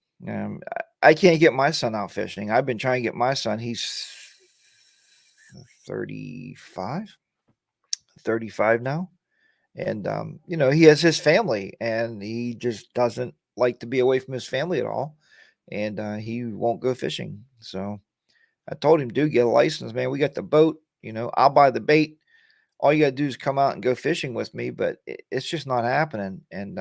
I can't get my son out fishing. I've been trying to get my son. He's 35, 35 now. And, he has his family and he just doesn't like to be away from his family at all. And he won't go fishing. So, I told him, dude, get a license, man. We got the boat, I'll buy the bait. All you got to do is come out and go fishing with me, but it's just not happening. And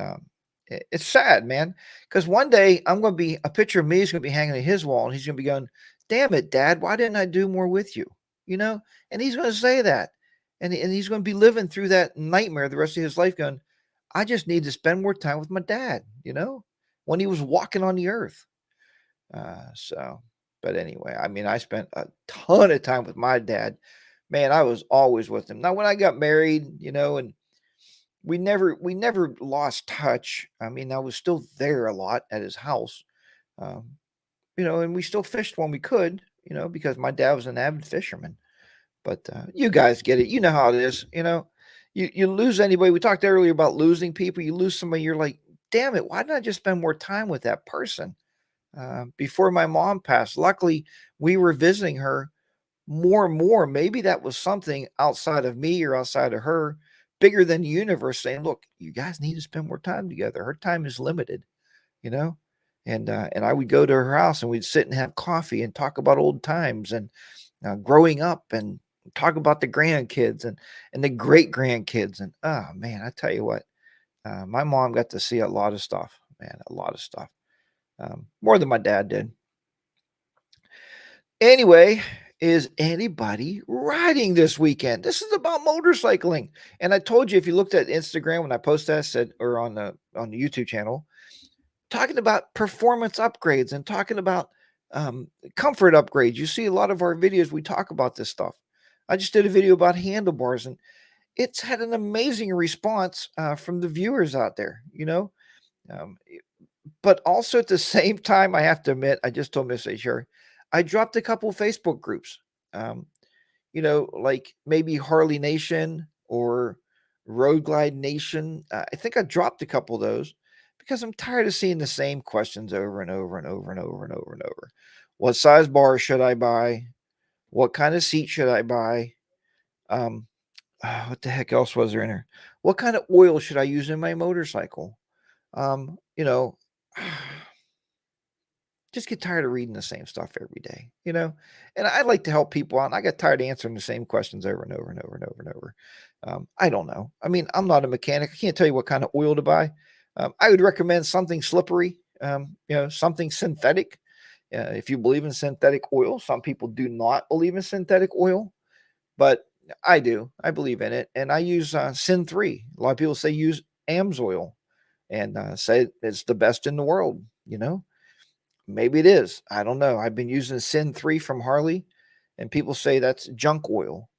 it's sad, man, because one day a picture of me is going to be hanging at his wall and he's going to be going, damn it, Dad, why didn't I do more with you? And he's going to say that. And he's going to be living through that nightmare the rest of his life going, I just need to spend more time with my dad, when he was walking on the earth. But anyway, I mean, I spent a ton of time with my dad. Man, I was always with him. Now, when I got married, and we never lost touch. I mean, I was still there a lot at his house, um, and we still fished when we could, because my dad was an avid fisherman. But you guys get it. You know how it is. You lose anybody. We talked earlier about losing people. You lose somebody, you're like, damn it, why didn't I just spend more time with that person? Before my mom passed. Luckily, we were visiting her more and more. Maybe that was something outside of me or outside of her, bigger than the universe saying, look, you guys need to spend more time together. Her time is limited, you know? And I would go to her house and we'd sit and have coffee and talk about old times and growing up and talk about the grandkids and the great grandkids. And oh man, I tell you what, my mom got to see a lot of stuff, man, a lot of stuff. More than my dad did. Anyway, is anybody riding this weekend? This is about motorcycling. And I told you, if you looked at Instagram when I posted that, said, or on the YouTube channel, talking about performance upgrades and talking about comfort upgrades. You see a lot of our videos, we talk about this stuff. I just did a video about handlebars and it's had an amazing response from the viewers out there, Um, but also at the same time, I have to admit, I just told Miss HR, I dropped a couple Facebook groups. Um, like maybe Harley Nation or Road Glide Nation. I think I dropped a couple of those because I'm tired of seeing the same questions over and over and over and over and over and over. What size bar should I buy? What kind of seat should I buy? Um, what the heck else was there in there? What kind of oil should I um, you know, just get tired of reading the same stuff every day, you know? And I like to help people out. And I got tired of answering the same questions over and over and over and over and over. I don't know. I mean, I'm not a mechanic. I can't tell you what kind of oil to buy. I would recommend something slippery, something synthetic. If you believe in synthetic oil, some people do not believe in synthetic oil, but I do. I believe in it. And I use Sin 3. A lot of people say use AMS oil and say it's the best in the world, Maybe it is. I don't know. I've been using Sin 3 from Harley, and people say that's junk oil.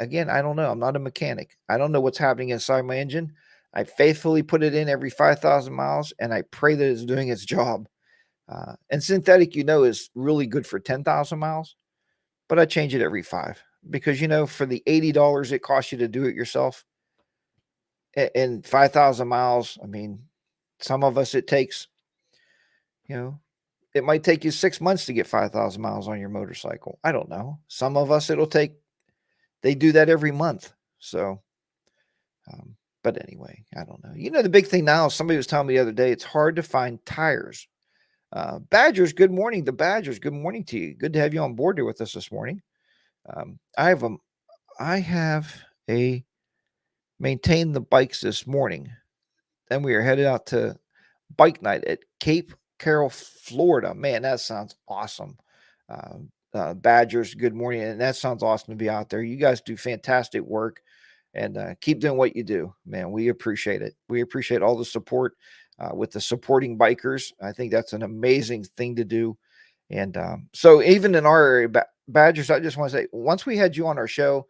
Again, I don't know. I'm not a mechanic. I don't know what's happening inside my engine. I faithfully put it in every 5,000 miles, and I pray that it's doing its job. And synthetic, is really good for 10,000 miles, but I change it every 5 because, for the $80 it costs you to do it yourself in 5,000 miles, I mean, some of us it takes, it might take you 6 months to get 5,000 miles on your motorcycle. I don't know. Some of us they do that every month. So, but anyway, I don't know. The big thing now, somebody was telling me the other day, it's hard to find tires. Badgers, good morning. The Badgers, good morning to you. Good to have you on board here with us this morning. I have a maintain the bikes this morning. Then we are headed out to bike night at Cape Carroll, Florida. Man, that sounds awesome. Badgers, good morning. And that sounds awesome to be out there. You guys do fantastic work and keep doing what you do, man. We appreciate it. We appreciate all the support with the supporting bikers. I think that's an amazing thing to do. And so even in our area, Badgers, I just want to say, once we had you on our show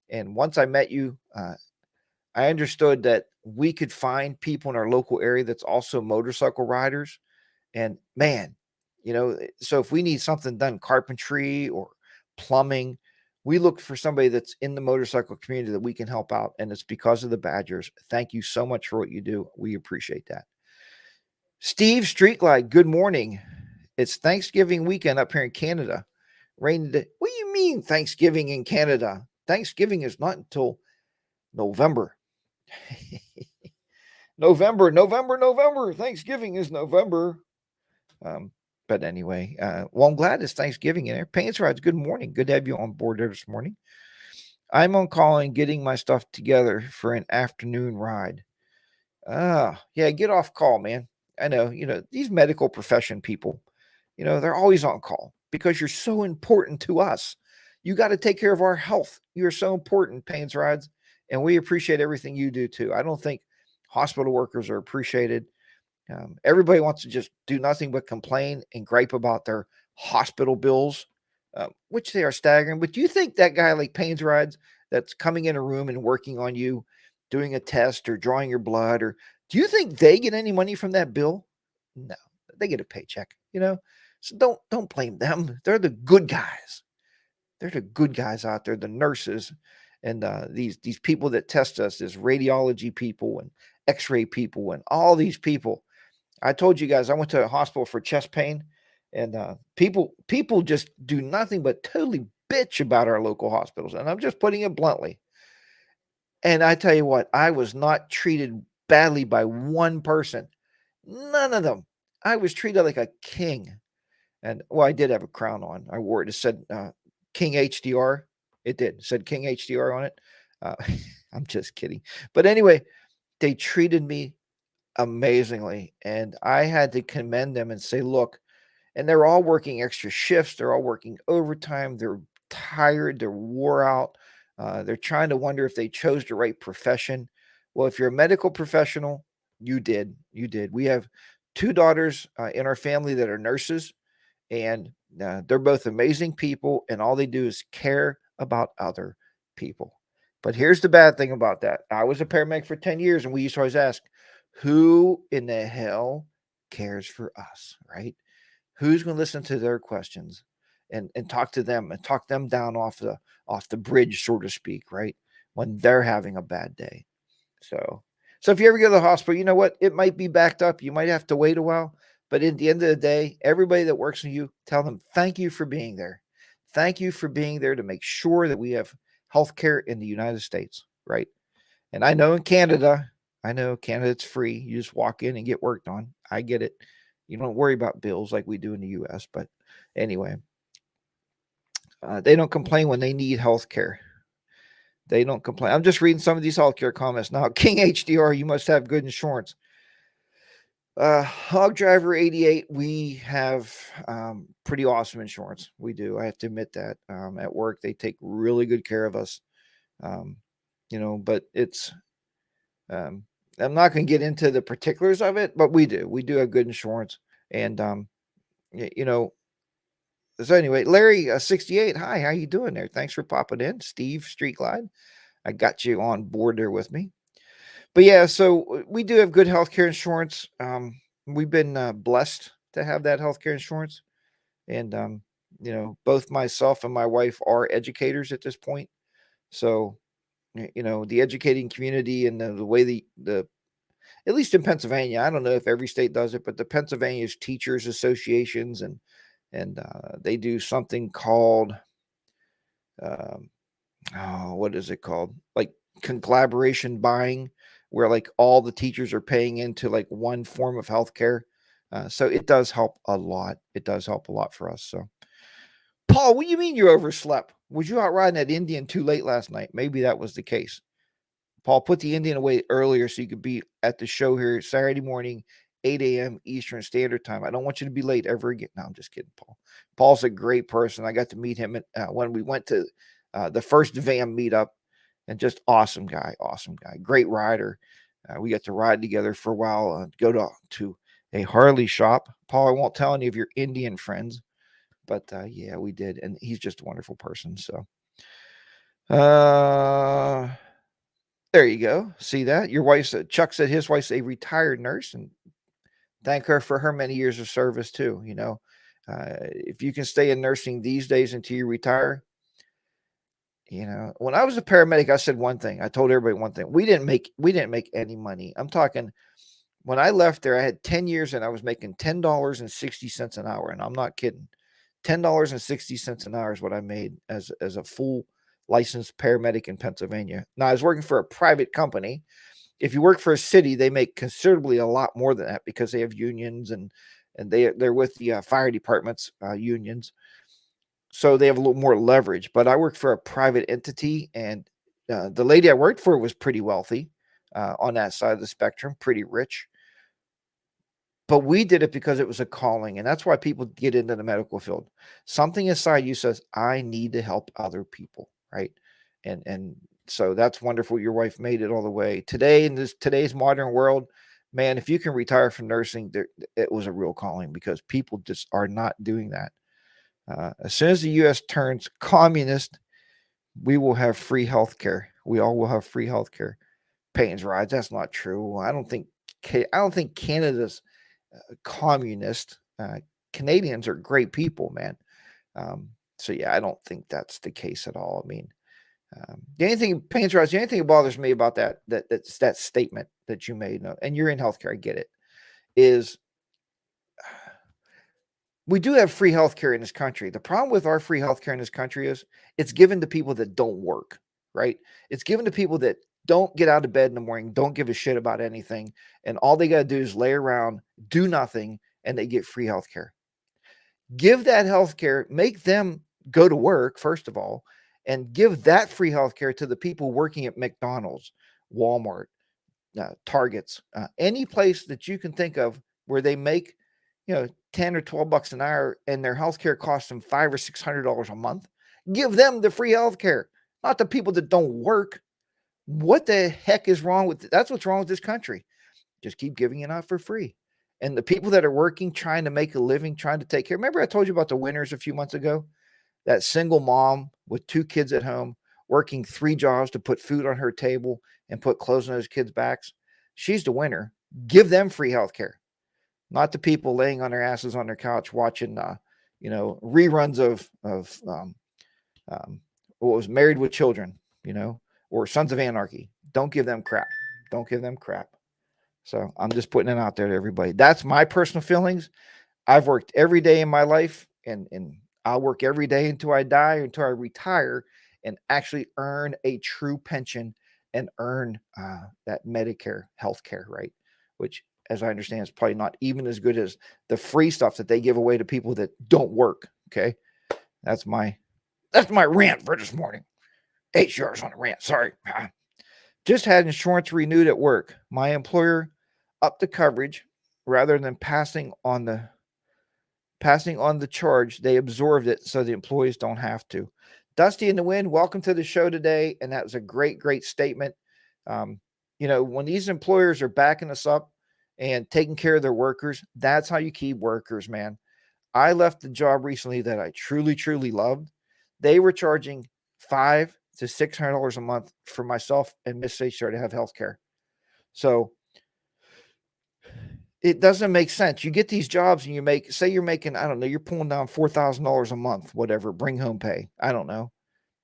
and once I met you, I understood that we could find people in our local area that's also motorcycle riders. And man, so if we need something done, carpentry or plumbing, we look for somebody that's in the motorcycle community that we can help out. And it's because of the Badgers. Thank you so much for what you do. We appreciate that. Steve Streetlight, good morning. It's Thanksgiving weekend up here in Canada. Rainy day. What do you mean Thanksgiving in Canada? Thanksgiving is not until November. November. Thanksgiving is November. But anyway, well, I'm glad it's Thanksgiving in there. Paints Rides, good morning. Good to have you on board there this morning. I'm on call and getting my stuff together for an afternoon ride. Yeah, get off call, man. I know, these medical profession people, they're always on call because you're so important to us. You got to take care of our health. You're so important, Paints Rides, and we appreciate everything you do too. I don't think hospital workers are appreciated. Everybody wants to just do nothing but complain and gripe about their hospital bills, which they are staggering. But do you think that guy like Paints Rides that's coming in a room and working on you, doing a test or drawing your blood, or do you think they get any money from that bill? No, they get a paycheck, So don't blame them. They're the good guys. They're the good guys out there, the nurses and these people that test us, this radiology people and X-ray people and all these people. I told you guys I went to a hospital for chest pain, and people just do nothing but totally bitch about our local hospitals, and I'm just putting it bluntly. And I tell you what, I was not treated badly by one person. None of them. I was treated like a king. And well, I did have a crown on. I wore it. It said King HDR. It did. It said King HDR on it. I'm just kidding. But anyway, they treated me amazingly. And I had to commend them and say, look, and they're all working extra shifts. They're all working overtime. They're tired. They're wore out. They're trying to wonder if they chose the right profession. Well, if you're a medical professional, you did. You did. We have 2 daughters in our family that are nurses, and they're both amazing people, and all they do is care about other people. But here's the bad thing about that. I was a paramedic for 10 years, and we used to always ask, who in the hell cares for us, right? Who's going to listen to their questions and talk to them and talk them down off the bridge, so to speak, right? When they're having a bad day. So if you ever go to the hospital, you know what? It might be backed up. You might have to wait a while. But at the end of the day, everybody that works for you, tell them, thank you for being there. Thank you for being there to make sure that we have healthcare in the United States, right? And I know Canada's free. You just walk in and get worked on. I get it. You don't worry about bills like we do in the U.S. But anyway, they don't complain when they need health care. They don't complain. I'm just reading some of these healthcare comments now. King HDR, you must have good insurance. Hog Driver 88, we have pretty awesome insurance. We do. I have to admit that. At work, they take really good care of us. But it's, I'm not going to get into the particulars of it, but we do. We do have good insurance. And, so anyway, Larry, 68, hi, how you doing there? Thanks for popping in. Steve, Street Glide, I got you on board there with me. But yeah, so we do have good healthcare insurance. We've been blessed to have that healthcare insurance. And, both myself and my wife are educators at this point. So, the educating community and the way the at least in Pennsylvania, I don't know if every state does it, but the Pennsylvania's teachers associations and they do something called, what is it called? Like collaboration buying, where like all the teachers are paying into like one form of healthcare. So it does help a lot. It does help a lot for us. So, Paul, what do you mean you overslept? Was you out riding that Indian too late last night? Maybe that was the case. Paul, put the Indian away earlier so you could be at the show here Saturday morning, 8 a.m. Eastern Standard Time. I don't want you to be late ever again. No, I'm just kidding, Paul. Paul's a great person. I got to meet him when we went to the first VAM meetup, and just awesome guy, great rider. We got to ride together for a while and go to a Harley shop. Paul, I won't tell any of your Indian friends, but yeah, we did. And he's just a wonderful person. So, there you go. See that? Your wife's Chuck said his wife's a retired nurse, and thank her for her many years of service too. If you can stay in nursing these days until you retire, when I was a paramedic, I said one thing. I told everybody one thing. We didn't make any money. I'm talking when I left there, I had 10 years and I was making $10.60 an hour, and I'm not kidding. $10.60 an hour is what I made as a full licensed paramedic in Pennsylvania. Now I was working for a private company. If you work for a city, they make considerably a lot more than that because they have unions and they're with the fire departments unions, so they have a little more leverage. But I worked for a private entity, and the lady I worked for was pretty wealthy on that side of the spectrum, pretty rich. But we did it because it was a calling, and that's why people get into the medical field. Something inside you says, "I need to help other people," right? And so that's wonderful. Your wife made it all the way today in today's modern world, man. If you can retire from nursing, it was a real calling because people just are not doing that. As soon as the U.S. turns communist, we will have free health care. We all will have free health care. Payton's rides. That's not true. I don't think Canada's communist. Canadians are great people, man. So yeah, I don't think that's the case at all. I mean, the anything Payton's rides. The only thing that bothers me about that statement that you made, and you're in healthcare, I get it, is we do have free healthcare in this country. The problem with our free healthcare in this country is it's given to people that don't work, right? It's given to people that don't get out of bed in the morning, don't give a shit about anything, and all they got to do is lay around, do nothing, and they get free healthcare. Give that healthcare, make them go to work, first of all, and give that free healthcare to the people working at McDonald's, Walmart, Targets, any place that you can think of where they make, 10 or 12 bucks an hour and their healthcare costs them $500 or $600 a month. Give them the free healthcare, not the people that don't work. What the heck is wrong with that's what's wrong with this country. Just keep giving it out for free. And the people that are working, trying to make a living, trying to take care. Remember, I told you about the winners a few months ago? That single mom with 2 kids at home, working 3 jobs to put food on her table and put clothes on those kids' backs. She's the winner. Give them free health care, not the people laying on their asses on their couch watching, reruns of what was Married with Children, or Sons of Anarchy. Don't give them crap. Don't give them crap. So I'm just putting it out there to everybody. That's my personal feelings. I've worked every day in my life, and I'll work every day until I die, until I retire, and actually earn a true pension and earn that Medicare health care, right? Which as I understand, it's probably not even as good as the free stuff that they give away to people that don't work. Okay. That's my rant for this morning. 8 hours on a rant. Sorry. Just had insurance renewed at work. My employer upped the coverage rather than passing on the charge. They absorbed it so the employees don't have to. Dusty in the Wind, welcome to the show today. And that was a great, great statement. When these employers are backing us up and taking care of their workers, that's how you keep workers, man. I left the job recently that I truly, truly loved. They were charging $500 to $600 a month for myself and Miss HR to have health care. So it doesn't make sense. You get these jobs and you're making, I don't know, you're pulling down $4,000 a month, whatever, bring home pay. I don't know.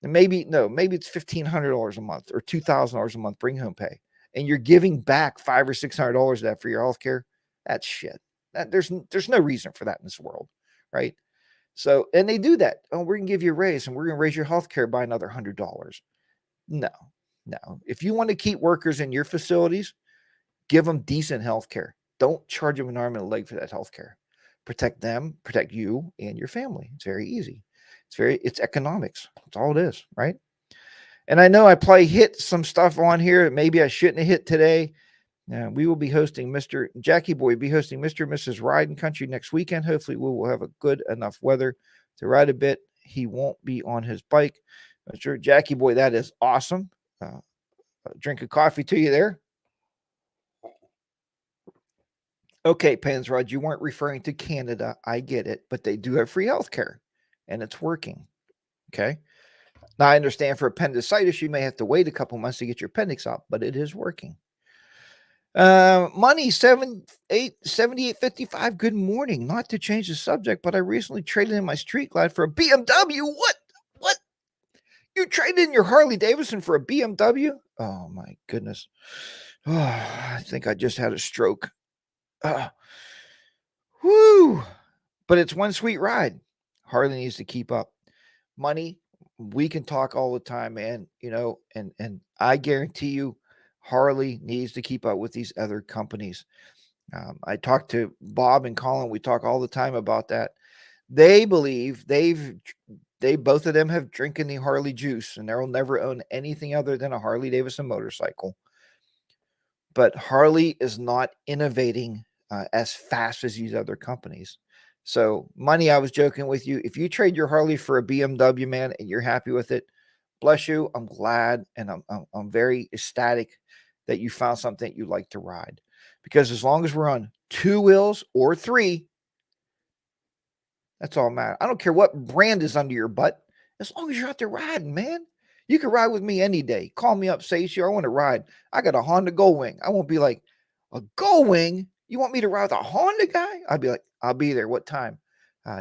And maybe it's $1,500 a month or $2,000 a month, bring home pay. And you're giving back $500 or $600 of that for your health care. That's shit. There's no reason for that in this world. Right. So, and they do that. Oh, we're going to give you a raise and we're going to raise your health care by another $100. No. If you want to keep workers in your facilities, give them decent health care. Don't charge them an arm and a leg for that health care. Protect them, protect you and your family. It's very easy. It's economics. That's all it is, right? And I know I probably hit some stuff on here that maybe I shouldn't have hit today. We will be hosting Jackie Boy will be hosting Mr. and Mrs. Riding Country next weekend. Hopefully we will have a good enough weather to ride a bit. He won't be on his bike. Mr. Jackie Boy, that is awesome. Drink of coffee to you there. Okay, Pansrod, you weren't referring to Canada. I get it, but they do have free health care, and it's working. Okay. Now, I understand for appendicitis, you may have to wait a couple months to get your appendix out, but it is working. Money 7855. Good morning. Not to change the subject, but I recently traded in my Street Glide for a BMW. What? You traded in your Harley Davidson for a BMW? Oh my goodness. Oh, I think I just had a stroke. Whoo! But it's one sweet ride. Harley needs to keep up. Money, we can talk all the time, man. And I guarantee you, Harley needs to keep up with these other companies. I talked to Bob and Colin. We talk all the time about that. They believe they both of them have drinking the Harley juice, and they'll never own anything other than a Harley Davidson motorcycle. But Harley is not innovating as fast as these other companies. So, Money, I was joking with you. If you trade your Harley for a BMW, man, and you're happy with it, bless you. I'm glad, and I'm very ecstatic that you found something that you like to ride. Because as long as we're on 2 wheels or 3, that's all that matters. I don't care what brand is under your butt. As long as you're out there riding, man. You can ride with me any day. Call me up, say, I want to ride. I got a Honda Goldwing. I won't be like, a Goldwing? You want me to ride with a Honda guy? I'd be like, I'll be there. What time?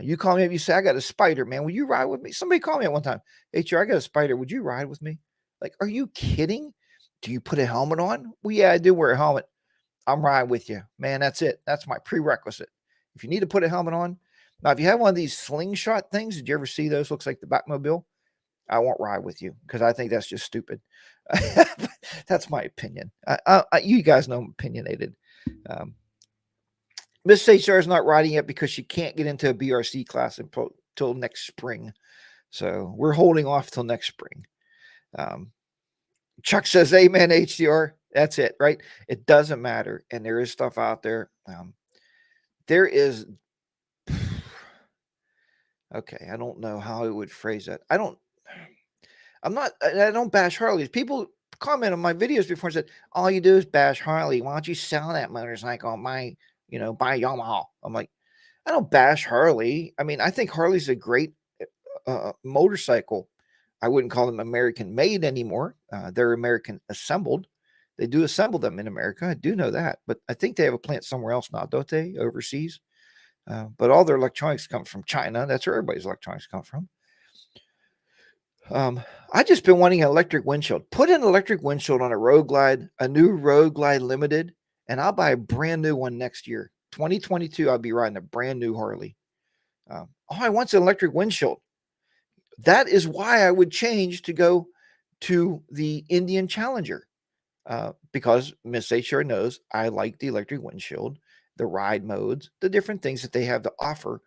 You call me up. You say, I got a Spider, man. Will you ride with me? Somebody called me at one time. HR, I got a Spider. Would you ride with me? Like, are you kidding? Do you put a helmet on? Well, yeah, I do wear a helmet. I'm riding with you. Man, that's it. That's my prerequisite. If you need to put a helmet on. Now, if you have one of these slingshot things, did you ever see those? Looks like the Batmobile. I won't ride with you because I think that's just stupid. That's my opinion. You guys know I'm opinionated. Miss HR is not riding yet because she can't get into a BRC class until next spring. So we're holding off till next spring. Chuck says, amen, HDR. That's it, right? It doesn't matter. And there is stuff out there. There is... Okay, I don't know how I would phrase that. I don't bash Harleys. People comment on my videos before and said, all you do is bash Harley. Why don't you sell that motorcycle on buy Yamaha? I'm like, I don't bash Harley. I mean, I think Harley's a great motorcycle. I wouldn't call them American made anymore. They're American assembled. They do assemble them in America. I do know that, but I think they have a plant somewhere else now, don't they? Overseas. But all their electronics come from China. That's where everybody's electronics come from. I just been wanting an electric windshield. Put an electric windshield on a Road Glide, a new Road Glide Limited, and I'll buy a brand new one next year. 2022, I'll be riding a brand new Harley. All I want is an electric windshield. That is why I would change to go to the Indian Challenger. because Miss HR knows I like the electric windshield, the ride modes, the different things that they have to offer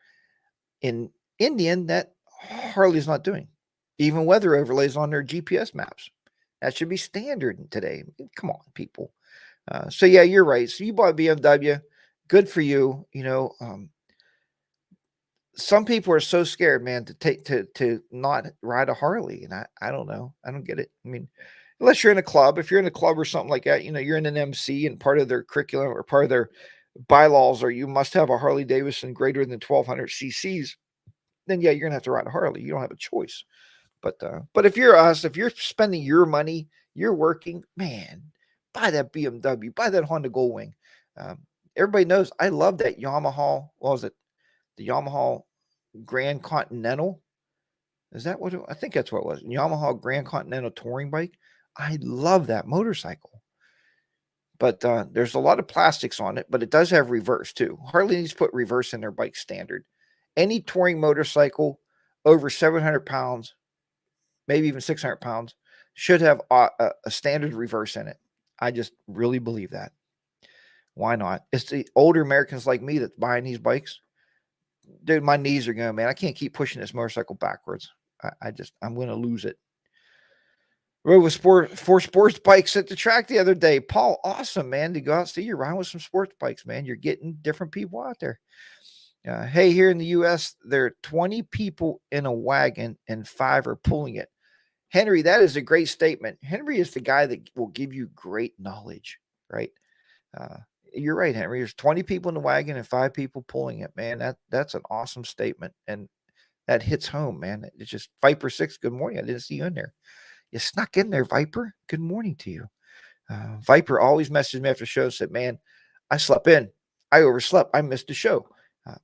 in Indian that Harley's not doing. Even weather overlays on their GPS maps. That should be standard today. Come on, people. So yeah, you're right. So you bought BMW. Good for you. Some people are so scared, man, to not ride a Harley, and I don't know. I don't get it. I mean, unless you're in a club, if you're in a club or something like that, you're in an MC and part of their curriculum or part of their bylaws are you must have a Harley Davidson greater than 1200 cc's, then yeah, you're gonna have to ride a Harley. You don't have a choice. But if you're us, if you're spending your money, you're working, man, buy that BMW, buy that Honda Goldwing. Um, Everybody knows I love that Yamaha. What was it? The Yamaha Grand Continental. Is that what I think that's what it was? Yamaha Grand Continental touring bike. I love that motorcycle. But there's a lot of plastics on it, but it does have reverse too. Harley needs to put reverse in their bike standard. Any touring motorcycle over 700 pounds, maybe even 600 pounds, should have a standard reverse in it. I just really believe that. Why not? It's the older Americans like me that's buying these bikes. Dude, my knees are going, man. I can't keep pushing this motorcycle backwards. I'm going to lose it. Rode with four sports bikes at the track the other day. Paul, awesome, man, to go out and see you riding with some sports bikes, man. You're getting different people out there. Hey, here in the U.S., there are 20 people in a wagon and 5 are pulling it. Henry, that is a great statement. Henry is the guy that will give you great knowledge, right? Uh, you're right, Henry. There's 20 people in the wagon and 5 people pulling it, man. That's an awesome statement. And that hits home, man. It's just Viper 6. Good morning. I didn't see you in there. You snuck in there, Viper. Good morning to you. Viper always messaged me after the show and said, man, I slept in. I overslept. I missed the show.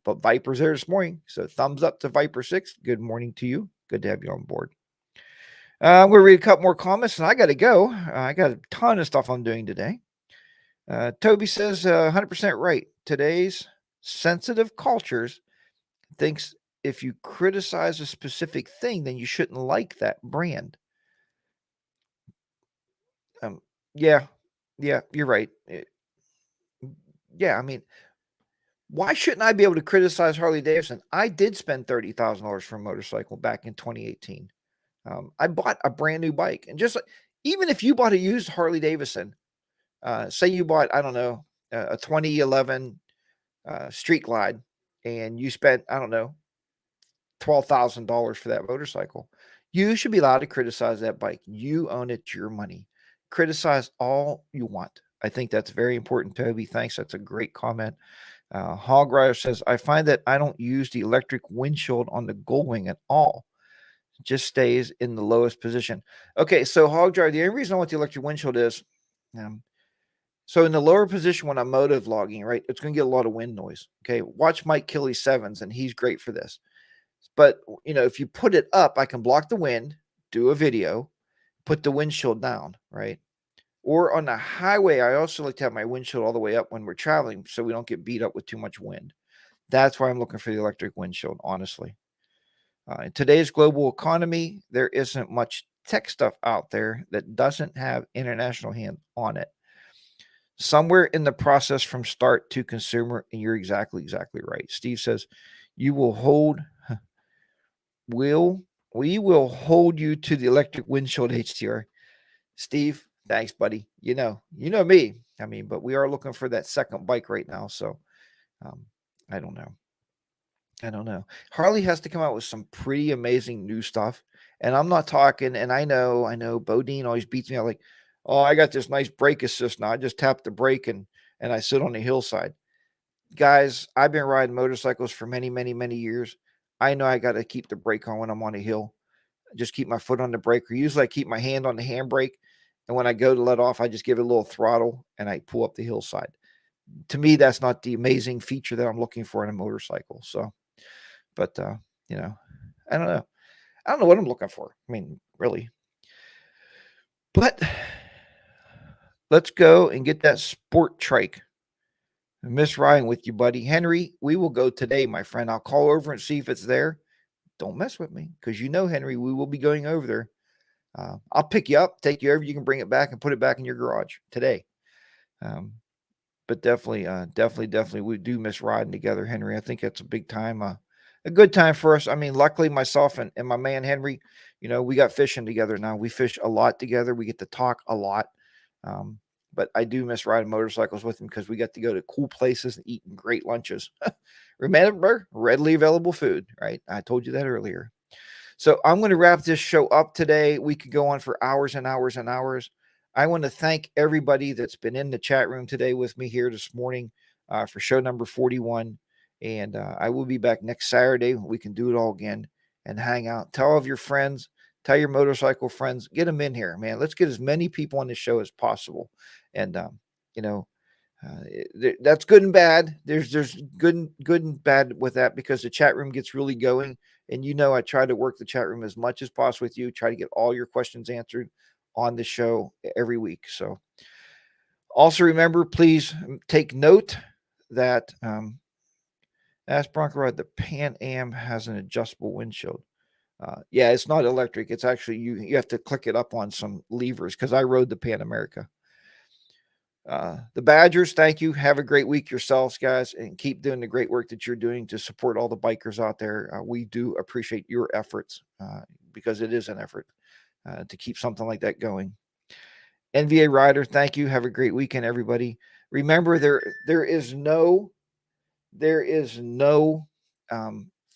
But Viper's there this morning. So thumbs up to Viper 6. Good morning to you. Good to have you on board. I'm going to read a couple more comments and I got to go. I got a ton of stuff I'm doing today. Toby says 100% right. Today's sensitive cultures thinks if you criticize a specific thing, then you shouldn't like that brand. Yeah, you're right. Yeah, I mean, why shouldn't I be able to criticize Harley Davidson? I did spend $30,000 for a motorcycle back in 2018. I bought a brand new bike, and just even if you bought a used Harley Davidson, say you bought, I don't know, a 2011 Street Glide, and you spent, I don't know, $12,000 for that motorcycle, you should be allowed to criticize that bike. You own it, it's your money. Criticize all you want. I think that's very important, Toby. Thanks. That's a great comment. Hog Rider says, I find that I don't use the electric windshield on the Goldwing at all. It just stays in the lowest position. Okay, so Hog Rider, the only reason I want the electric windshield is, so in the lower position when I'm moto vlogging, right, it's going to get a lot of wind noise. Okay, watch Mike Killy Sevens, and he's great for this. But, if you put it up, I can block the wind, do a video, put the windshield down, right? Or on the highway, I also like to have my windshield all the way up when we're traveling so we don't get beat up with too much wind. That's why I'm looking for the electric windshield, honestly. In today's global economy, there isn't much tech stuff out there that doesn't have international hand on it. Somewhere in the process from start to consumer, and you're exactly right. Steve says, we will hold you to the electric windshield, HDR. Steve, thanks, buddy. You know me. I mean, but we are looking for that second bike right now. So I don't know. Harley has to come out with some pretty amazing new stuff. And I'm not talking, and I know Bodine always beats me out like, oh, I got this nice brake assist now. I just tap the brake and I sit on the hillside. Guys, I've been riding motorcycles for many, many, many years. I know I got to keep the brake on when I'm on a hill. Just keep my foot on the brake, or usually I keep my hand on the handbrake. And when I go to let off, I just give it a little throttle and I pull up the hillside. To me, that's not the amazing feature that I'm looking for in a motorcycle. So, but, I don't know. I don't know what I'm looking for. I mean, really. But let's go and get that sport trike. Miss Ryan with you, buddy. Henry, we will go today, my friend. I'll call over and see if it's there. Don't mess with me because Henry, we will be going over there. I'll pick you up, take you over. You can bring it back and put it back in your garage today. But definitely, we do miss riding together, Henry. I think that's a big time, a good time for us. I mean, luckily, myself and my man Henry, we got fishing together now. We fish a lot together. We get to talk a lot. Um, but I do miss riding motorcycles with him because we got to go to cool places and eating great lunches. Remember, readily available food, right? I told you that earlier. So I'm going to wrap this show up today. We could go on for hours and hours and hours. I want to thank everybody that's been in the chat room today with me here this morning for show number 41. And I will be back next Saturday. We can do it all again and hang out. Tell all of your friends, tell your motorcycle friends, get them in here, man. Let's get as many people on the show as possible. And, you know, that's good and bad. There's good and bad with that because the chat room gets really going. And I try to work the chat room as much as possible with you. Try to get all your questions answered on the show every week. So also remember, please take note that Ask Bronco Ride, the Pan Am has an adjustable windshield. Yeah, it's not electric. It's actually you have to click it up on some levers because I rode the Pan America. The Badgers, thank you. Have a great week yourselves, guys, and keep doing the great work that you're doing to support all the bikers out there. We do appreciate your efforts because it is an effort to keep something like that going. NVA Rider, thank you. Have a great weekend, everybody. Remember, there is no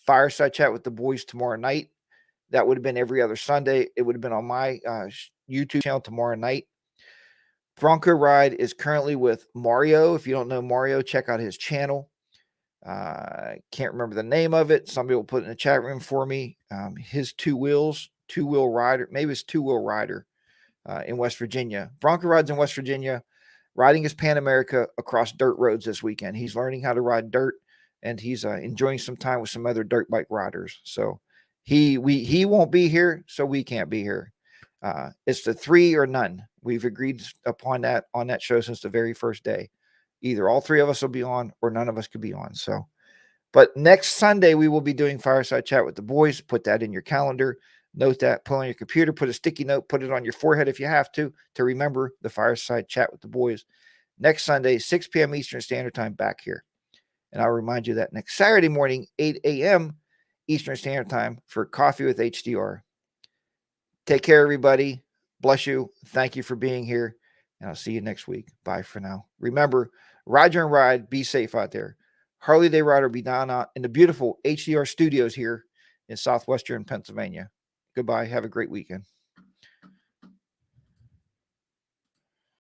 fireside chat with the boys tomorrow night. That would have been every other Sunday. It would have been on my YouTube channel tomorrow night. Bronco Ride is currently with Mario. If you don't know Mario, check out his channel. Can't remember the name of it. Somebody will put it in the chat room for me. His two-wheel rider, maybe it's two-wheel rider in West Virginia. Bronco Rides in West Virginia, riding his Pan America across dirt roads this weekend. He's learning how to ride dirt, and he's enjoying some time with some other dirt bike riders. So he won't be here, so we can't be here. It's the 3 or none. We've agreed upon that on that show since the very first day. Either all 3 of us will be on or none of us could be on. So, but next Sunday, we will be doing Fireside Chat with the boys. Put that in your calendar. Note that, put on your computer, put a sticky note, put it on your forehead if you have to remember the Fireside Chat with the boys. Next Sunday, 6 p.m. Eastern Standard Time back here. And I'll remind you that next Saturday morning, 8 a.m. Eastern Standard Time for Coffee with HDR. Take care, everybody. Bless you. Thank you for being here. And I'll see you next week. Bye for now. Remember, ride your own ride. Be safe out there. Harley Day Rider be down out in the beautiful HDR studios here in southwestern Pennsylvania. Goodbye. Have a great weekend.